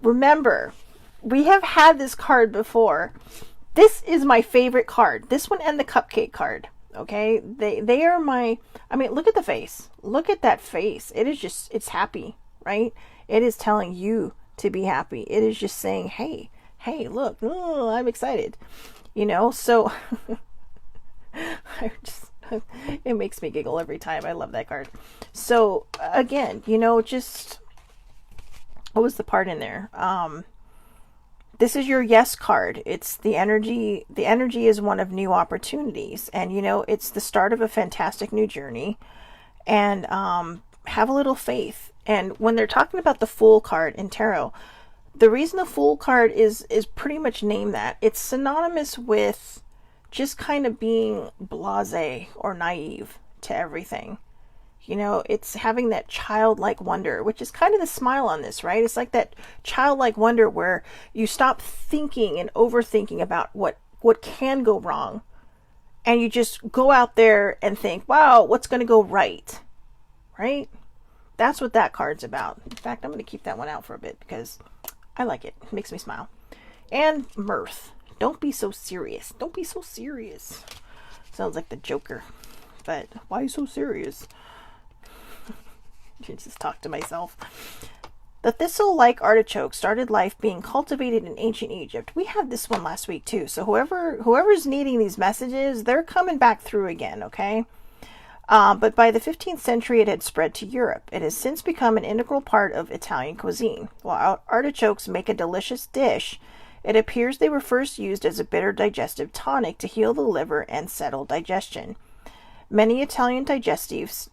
Remember, we have had this card before. This is my favorite card. This one and the Cupcake card. Okay, they are my, I mean, look at the face. Look at that face. It is just, it's happy, right? It is telling you to be happy. It is just saying, hey, look, oh, I'm excited. You know, so it makes me giggle every time. I love that card. So again, you know, just, what was the part in there? This is your Yes card. It's the energy. The energy is one of new opportunities. And, you know, it's the start of a fantastic new journey. And have a little faith. And when they're talking about the Fool card in tarot, the reason the Fool card is pretty much named that, it's synonymous with just kind of being blasé or naive to everything. You know, it's having that childlike wonder, which is kind of the smile on this, right? It's like that childlike wonder where you stop thinking and overthinking about what can go wrong. And you just go out there and think, wow, what's going to go right? Right? That's what that card's about. In fact, I'm going to keep that one out for a bit because I like it. It makes me smile. And mirth. Don't be so serious. Don't be so serious. Sounds like the Joker. But why so serious? I just talk to myself. The thistle-like artichoke started life being cultivated in ancient Egypt. We had this one last week too. So whoever's needing these messages, they're coming back through again, okay? But by the 15th century, it had spread to Europe. It has since become an integral part of Italian cuisine. While artichokes make a delicious dish, it appears they were first used as a bitter digestive tonic to heal the liver and settle digestion. Many Italian digestives,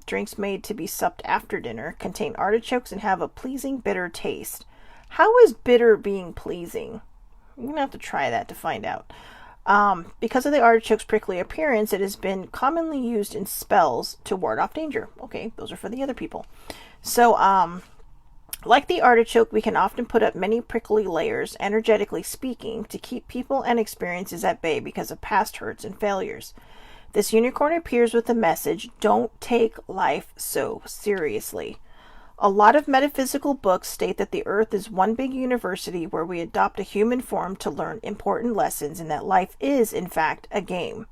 drinks made to be supped after dinner, contain artichokes and have a pleasing bitter taste. How is bitter being pleasing? You're going to have to try that to find out. Because of the artichoke's prickly appearance, it has been commonly used in spells to ward off danger. Okay, those are for the other people. So, like the artichoke, we can often put up many prickly layers, energetically speaking, to keep people and experiences at bay because of past hurts and failures. This unicorn appears with the message, don't take life so seriously. A lot of metaphysical books state that the earth is one big university where we adopt a human form to learn important lessons and that life is, in fact, a game.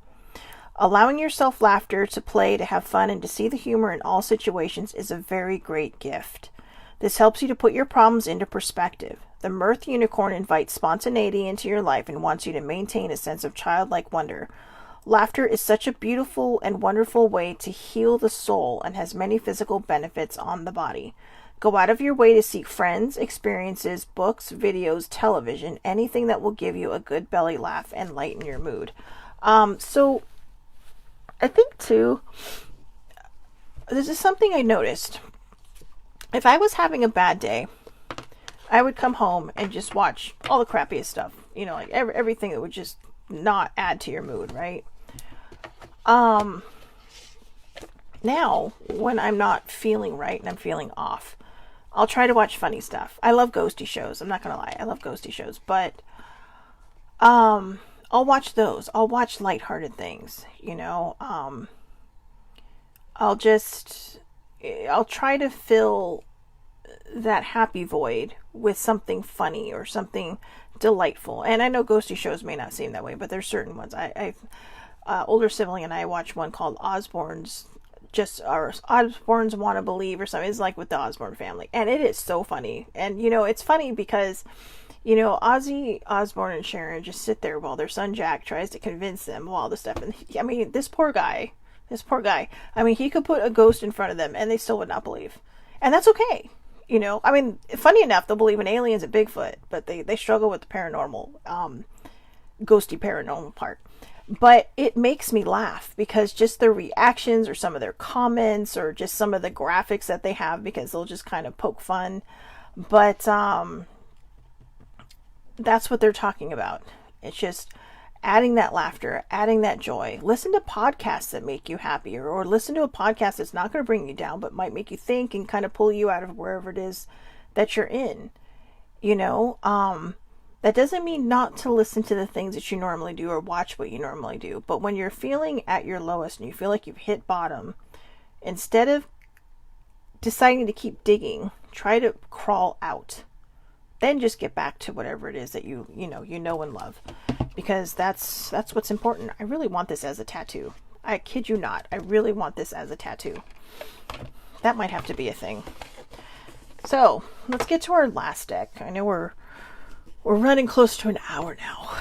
Allowing yourself laughter, to play, to have fun, and to see the humor in all situations is a very great gift. This helps you to put your problems into perspective. The mirth unicorn invites spontaneity into your life and wants you to maintain a sense of childlike wonder. Laughter is such a beautiful and wonderful way to heal the soul and has many physical benefits on the body. Go out of your way to seek friends, experiences, books, videos, television, anything that will give you a good belly laugh and lighten your mood. So I think too, this is something I noticed. If I was having a bad day, I would come home and just watch all the crappiest stuff, you know, like everything that would just not add to your mood, right? Now, when I'm not feeling right and I'm feeling off, I'll try to watch funny stuff. I love ghosty shows. I'm not gonna lie. I love ghosty shows, but, I'll watch those. I'll watch lighthearted things, you know. I'll try to fill that happy void with something funny or something delightful. And I know ghosty shows may not seem that way, but there's certain ones. Older sibling and I watch one called Osborne's Want to Believe or something. It's like with the Osborne family. And it is so funny. And, you know, it's funny because, you know, Ozzy Osbourne and Sharon just sit there while their son Jack tries to convince them of all this stuff. And I mean, this poor guy, I mean, he could put a ghost in front of them and they still would not believe. And that's okay. You know, I mean, funny enough, they'll believe in aliens and Bigfoot, but they struggle with the paranormal, ghosty paranormal part. But it makes me laugh because just their reactions or some of their comments or just some of the graphics that they have, because they'll just kind of poke fun. But that's what they're talking about. It's just adding that laughter, adding that joy. Listen to podcasts that make you happier, or listen to a podcast that's not going to bring you down, but might make you think and kind of pull you out of wherever it is that you're in. You know, that doesn't mean not to listen to the things that you normally do or watch what you normally do. But when you're feeling at your lowest and you feel like you've hit bottom, instead of deciding to keep digging, try to crawl out. Then just get back to whatever it is that you know and love. Because that's what's important. I really want this as a tattoo. I kid you not. I really want this as a tattoo. That might have to be a thing. So let's get to our last deck. I know we're running close to an hour now.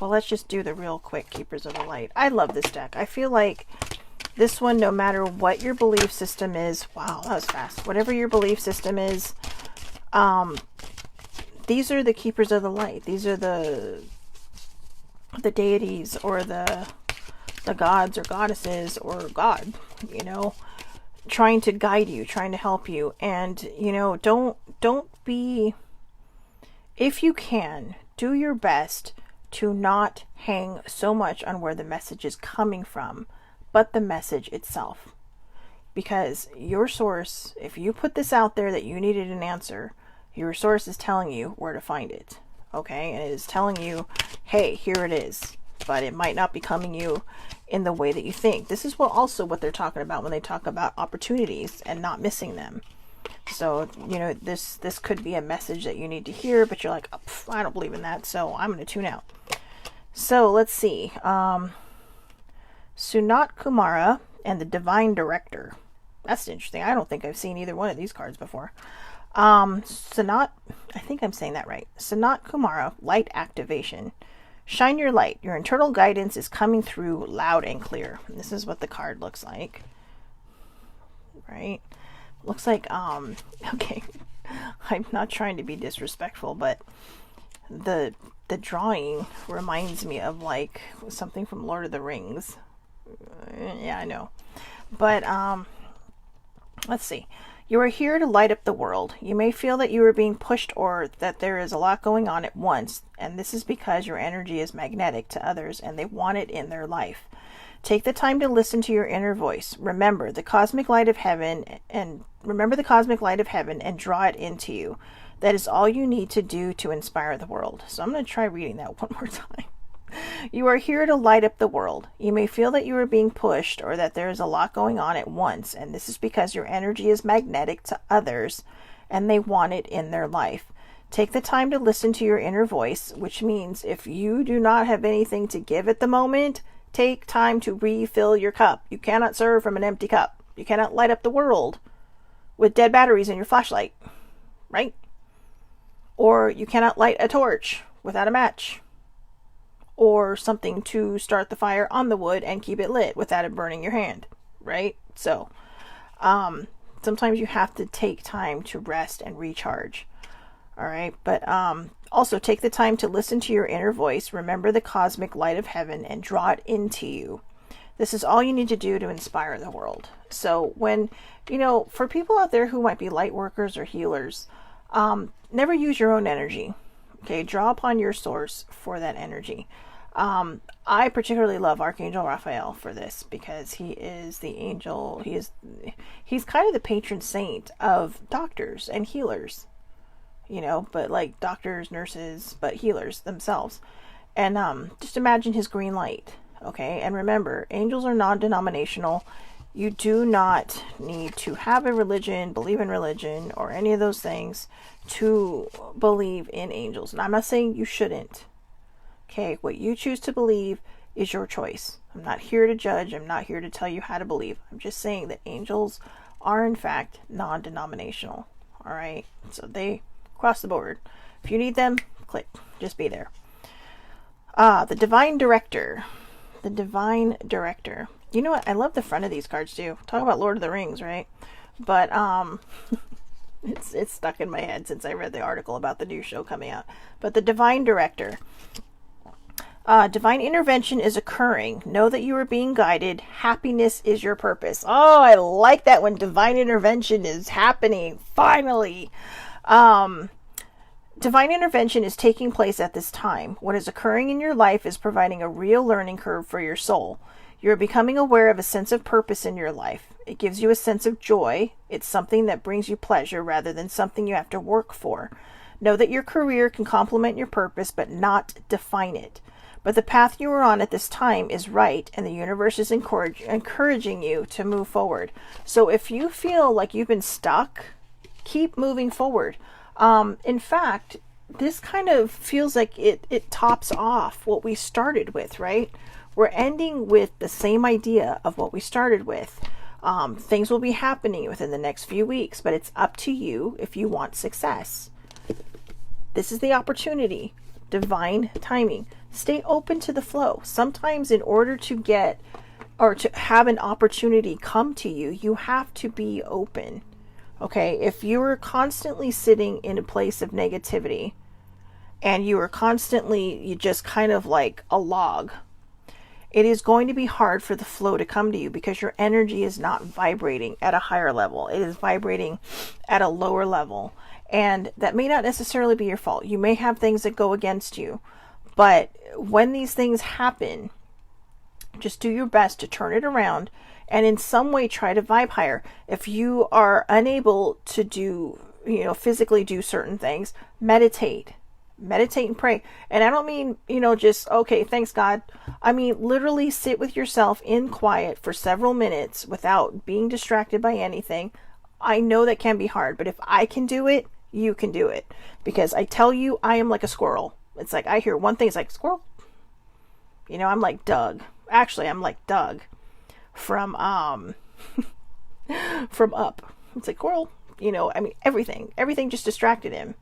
Well, let's just do the real quick Keepers of the Light. I love this deck. I feel like this one, no matter what your belief system is, wow, that was fast. Whatever your belief system is, these are the Keepers of the Light. These are the deities or the gods or goddesses or God, you know, trying to guide you, trying to help you. And, you know, don't be, if you can, do your best to not hang so much on where the message is coming from, but the message itself. Because your source, if you put this out there that you needed an answer, your source is telling you where to find it. Okay? And it is telling you, hey, here it is. But it might not be coming you in the way that you think. This is what they're talking about when they talk about opportunities and not missing them. So, this could be a message that you need to hear, but you're like, oh, I don't believe in that, so I'm going to tune out. So let's see. Sunat Kumara and the Divine Director. That's interesting. I don't think I've seen either one of these cards before. Sanat, I think I'm saying that right. Sanat Kumara, light activation. Shine your light. Your internal guidance is coming through loud and clear. And this is what the card looks like. Right? Looks like, okay. I'm not trying to be disrespectful, but the drawing reminds me of like something from Lord of the Rings. Yeah, I know. But, let's see. You are here to light up the world. You may feel that you are being pushed or that there is a lot going on at once, and this is because your energy is magnetic to others and they want it in their life. Take the time to listen to your inner voice. Remember the cosmic light of heaven and draw it into you. That is all you need to do to inspire the world. So I'm going to try reading that one more time. You are here to light up the world. You may feel that you are being pushed or that there is a lot going on at once, and this is because your energy is magnetic to others and they want it in their life. Take the time to listen to your inner voice, which means if you do not have anything to give at the moment, take time to refill your cup. You cannot serve from an empty cup. You cannot light up the world with dead batteries in your flashlight, right? Or you cannot light a torch without a match. Or something to start the fire on the wood and keep it lit without it burning your hand, right? So, sometimes you have to take time to rest and recharge, all right? But also take the time to listen to your inner voice, remember the cosmic light of heaven, and draw it into you. This is all you need to do to inspire the world. So when, for people out there who might be light workers or healers, never use your own energy, okay? Draw upon your source for that energy. I particularly love Archangel Raphael for this because he is the angel. He's kind of the patron saint of doctors and healers, but like doctors, nurses, but healers themselves. And just imagine his green light, okay? And remember, angels are non-denominational. You do not need to have a religion, believe in religion, or any of those things to believe in angels. And I'm not saying you shouldn't. Okay, what you choose to believe is your choice. I'm not here to judge. I'm not here to tell you how to believe. I'm just saying that angels are, in fact, non-denominational. All right, so they cross the board. If you need them, click. Just be there. The Divine Director. The Divine Director. You know what? I love the front of these cards too. Talk about Lord of the Rings, right? But it's stuck in my head since I read the article about the new show coming out. But the Divine Director. Divine intervention is occurring. Know that you are being guided. Happiness is your purpose. Oh, I like that when divine intervention is happening. Finally. Divine intervention is taking place at this time. What is occurring in your life is providing a real learning curve for your soul. You're becoming aware of a sense of purpose in your life. It gives you a sense of joy. It's something that brings you pleasure rather than something you have to work for. Know that your career can complement your purpose, but not define it. But the path you are on at this time is right, and the universe is encouraging you to move forward. So if you feel like you've been stuck, keep moving forward. In fact, this kind of feels like it tops off what we started with, right? We're ending with the same idea of what we started with. Things will be happening within the next few weeks, but it's up to you if you want success. This is the opportunity. Divine timing. Stay open to the flow. Sometimes in order to get or to have an opportunity come to you, you have to be open. Okay, if you're constantly sitting in a place of negativity and you just kind of like a log, it is going to be hard for the flow to come to you because your energy is not vibrating at a higher level. It is vibrating at a lower level. And that may not necessarily be your fault. You may have things that go against you. But when these things happen, just do your best to turn it around and in some way try to vibe higher. If you are unable to do, physically do certain things, meditate and pray. And I don't mean, just, okay, thanks God. I mean, literally sit with yourself in quiet for several minutes without being distracted by anything. I know that can be hard, but if I can do it, you can do it. Because I tell you, I am like a squirrel. It's like I hear one thing, it's like, squirrel. You know, I'm like Doug. Actually, I'm like Doug from from Up. It's like, squirrel. You know, I mean, everything just distracted him.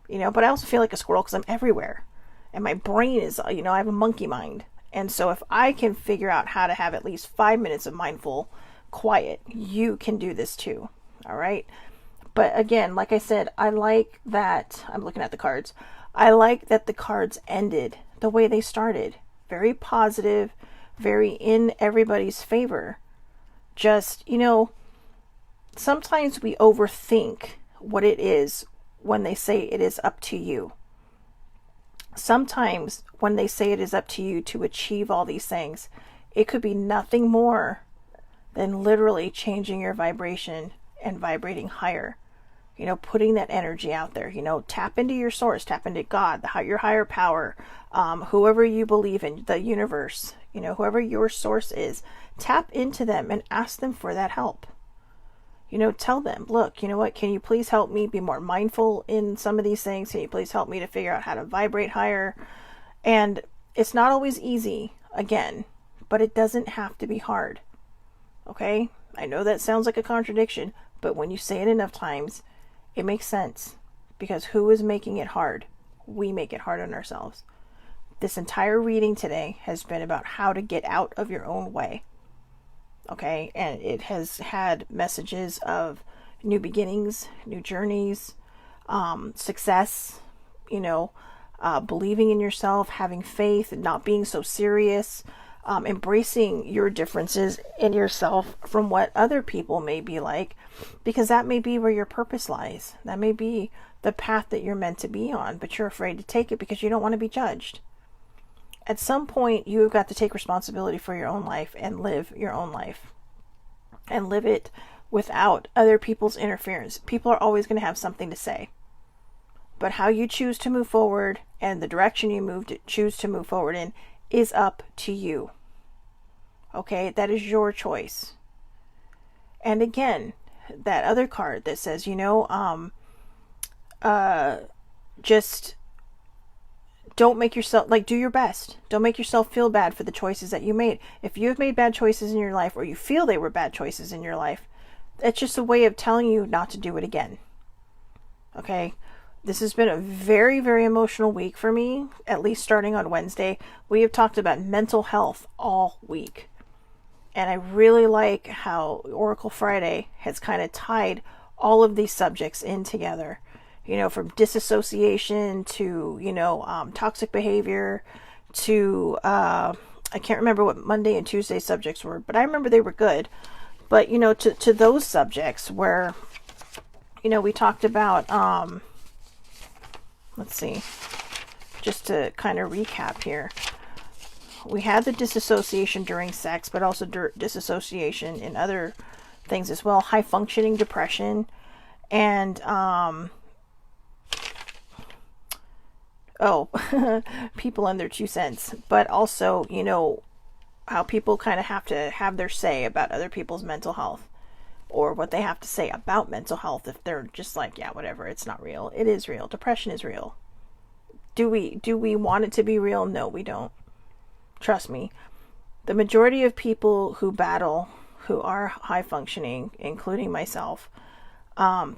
You know, but I also feel like a squirrel because I'm everywhere. And my brain is, you know, I have a monkey mind. And so if I can figure out how to have at least 5 minutes of mindful quiet, you can do this too. All right. But again, like I said, I like that. I'm looking at the cards. I like that the cards ended the way they started. Very positive, very in everybody's favor. Just, you know, sometimes we overthink what it is when they say it is up to you. Sometimes when they say it is up to you to achieve all these things, it could be nothing more than literally changing your vibration and vibrating higher. You know, putting that energy out there. You know, tap into your source, tap into God, your higher power, whoever you believe in, the universe, you know, whoever your source is, tap into them and ask them for that help. You know, tell them, look, you know what, can you please help me be more mindful in some of these things? Can you please help me to figure out how to vibrate higher? And it's not always easy, again, but it doesn't have to be hard. Okay? I know that sounds like a contradiction, but when you say it enough times, it makes sense. Because who is making it hard? We make it hard on ourselves. This entire reading today has been about how to get out of your own way. Okay, and it has had messages of new beginnings, new journeys, success, you know, believing in yourself, having faith, not being so serious, embracing your differences in yourself from what other people may be like, because that may be where your purpose lies. That may be the path that you're meant to be on, but you're afraid to take it because you don't want to be judged. At some point, you've got to take responsibility for your own life and live your own life. And live it without other people's interference. People are always going to have something to say. But how you choose to move forward and the direction you choose to move forward in is up to you. Okay? That is your choice. And again, that other card that says, you know, just don't make yourself, like, do your best. Don't make yourself feel bad for the choices that you made. If you have made bad choices in your life, or you feel they were bad choices in your life, that's just a way of telling you not to do it again. Okay? This has been a very, very emotional week for me, at least starting on Wednesday. We have talked about mental health all week. And I really like how Oracle Friday has kind of tied all of these subjects in together. You know, from disassociation to, you know, toxic behavior to, I can't remember what Monday and Tuesday subjects were, but I remember they were good. But, you know, to those subjects where, you know, we talked about, let's see, just to kind of recap here. We had the disassociation during sex, but also disassociation in other things as well. High functioning depression and, people and their 2 cents, but also, you know, how people kind of have to have their say about other people's mental health, or what they have to say about mental health if they're just like, yeah, whatever, it's not real. It is real. Depression is real. Do we want it to be real? No, we don't. Trust me. The majority of people who battle, who are high functioning, including myself,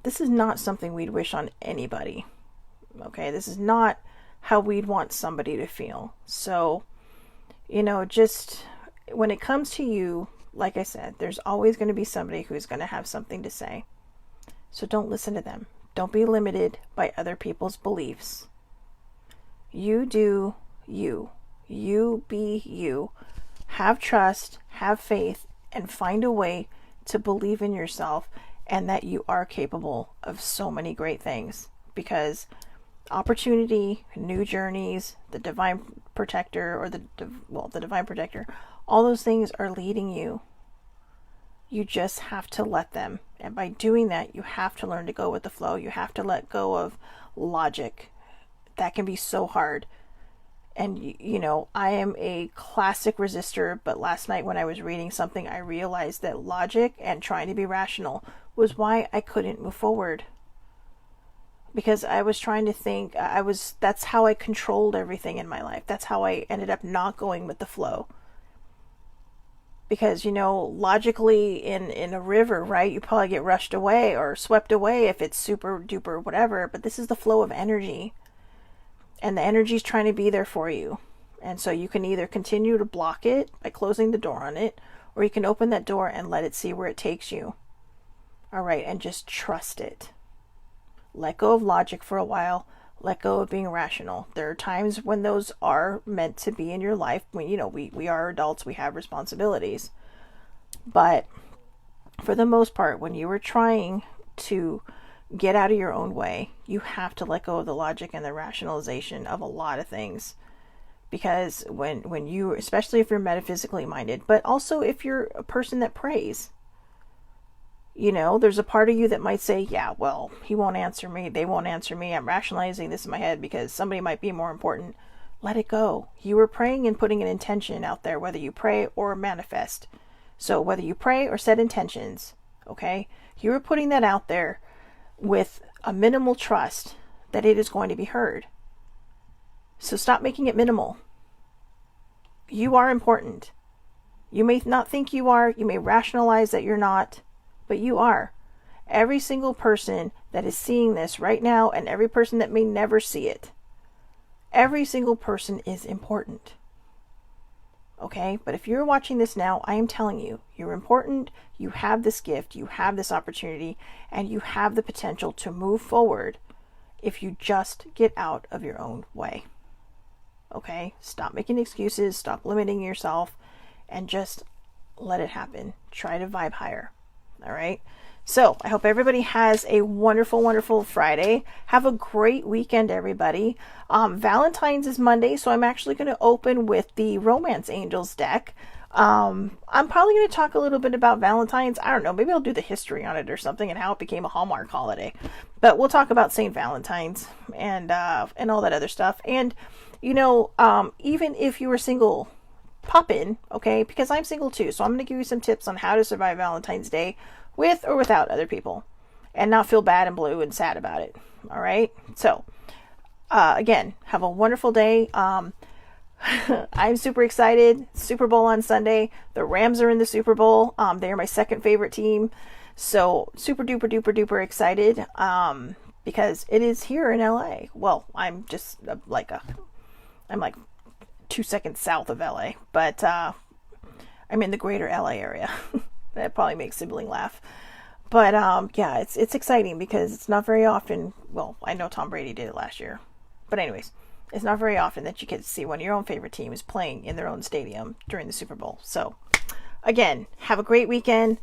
this is not something we'd wish on anybody. Okay, this is not how we'd want somebody to feel. So, you know, just when it comes to you, like I said, there's always going to be somebody who's going to have something to say. So don't listen to them. Don't be limited by other people's beliefs. You do you. You be you. Have trust, have faith, and find a way to believe in yourself and that you are capable of so many great things. Because opportunity, new journeys, the divine protector, or the divine protector, all those things are leading you. You just have to let them. And by doing that, you have to learn to go with the flow. You have to let go of logic. That can be so hard. And, you know, I am a classic resistor, but last night when I was reading something, I realized that logic and trying to be rational was why I couldn't move forward. Because I was trying to think, that's how I controlled everything in my life. That's how I ended up not going with the flow. Because, you know, logically in a river, right, you probably get rushed away or swept away if it's super duper whatever, but this is the flow of energy. And the energy is trying to be there for you. And so you can either continue to block it by closing the door on it, or you can open that door and let it see where it takes you. All right, and just trust it. Let go of logic for a while. Let go of being rational. There are times when those are meant to be in your life. When, you know, we are adults, we have responsibilities. But for the most part, when you are trying to get out of your own way, you have to let go of the logic and the rationalization of a lot of things. Because when you, especially if you're metaphysically minded, but also if you're a person that prays, you know, there's a part of you that might say, yeah, well, he won't answer me, they won't answer me, I'm rationalizing this in my head because somebody might be more important. Let it go. You were praying and putting an intention out there, whether you pray or manifest. So whether you pray or set intentions, okay, you were putting that out there with a minimal trust that it is going to be heard. So stop making it minimal. You are important. You may not think you are. You may rationalize that you're not, but you are. Every single person that is seeing this right now, and every person that may never see it, every single person is important. Okay, but if you're watching this now, I am telling you, you're important, you have this gift, you have this opportunity, and you have the potential to move forward if you just get out of your own way. Okay, stop making excuses, stop limiting yourself, and just let it happen. Try to vibe higher. All right. So I hope everybody has a wonderful, wonderful Friday. Have a great weekend, everybody. Valentine's is Monday, so I'm actually going to open with the Romance Angels deck. I'm probably going to talk a little bit about Valentine's. I don't know. Maybe I'll do the history on it or something and how it became a Hallmark holiday. But we'll talk about St. Valentine's and all that other stuff. And, you know, even if you were single, pop in, okay? Because I'm single too. So I'm going to give you some tips on how to survive Valentine's Day with or without other people and not feel bad and blue and sad about it. All right. So, again, have a wonderful day. I'm super excited. Super Bowl on Sunday. The Rams are in the Super Bowl. They are my second favorite team. So super duper duper duper excited. Because it is here in LA. Well, I'm just I'm like 2 seconds south of LA, but, I'm in the greater LA area. That probably makes sibling laugh. But yeah, it's exciting because it's not very often. Well, I know Tom Brady did it last year. But anyways, it's not very often that you get to see one of your own favorite team is playing in their own stadium during the Super Bowl. So again, have a great weekend.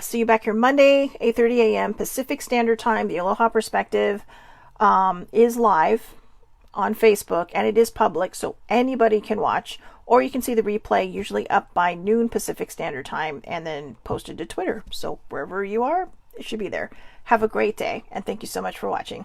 See you back here Monday, 8:30 a.m. Pacific Standard Time. The Aloha Perspective is live on Facebook, and it is public, so anybody can watch, or you can see the replay, usually up by noon Pacific Standard Time, and then posted to Twitter. So wherever you are, it should be there. Have a great day, and thank you so much for watching.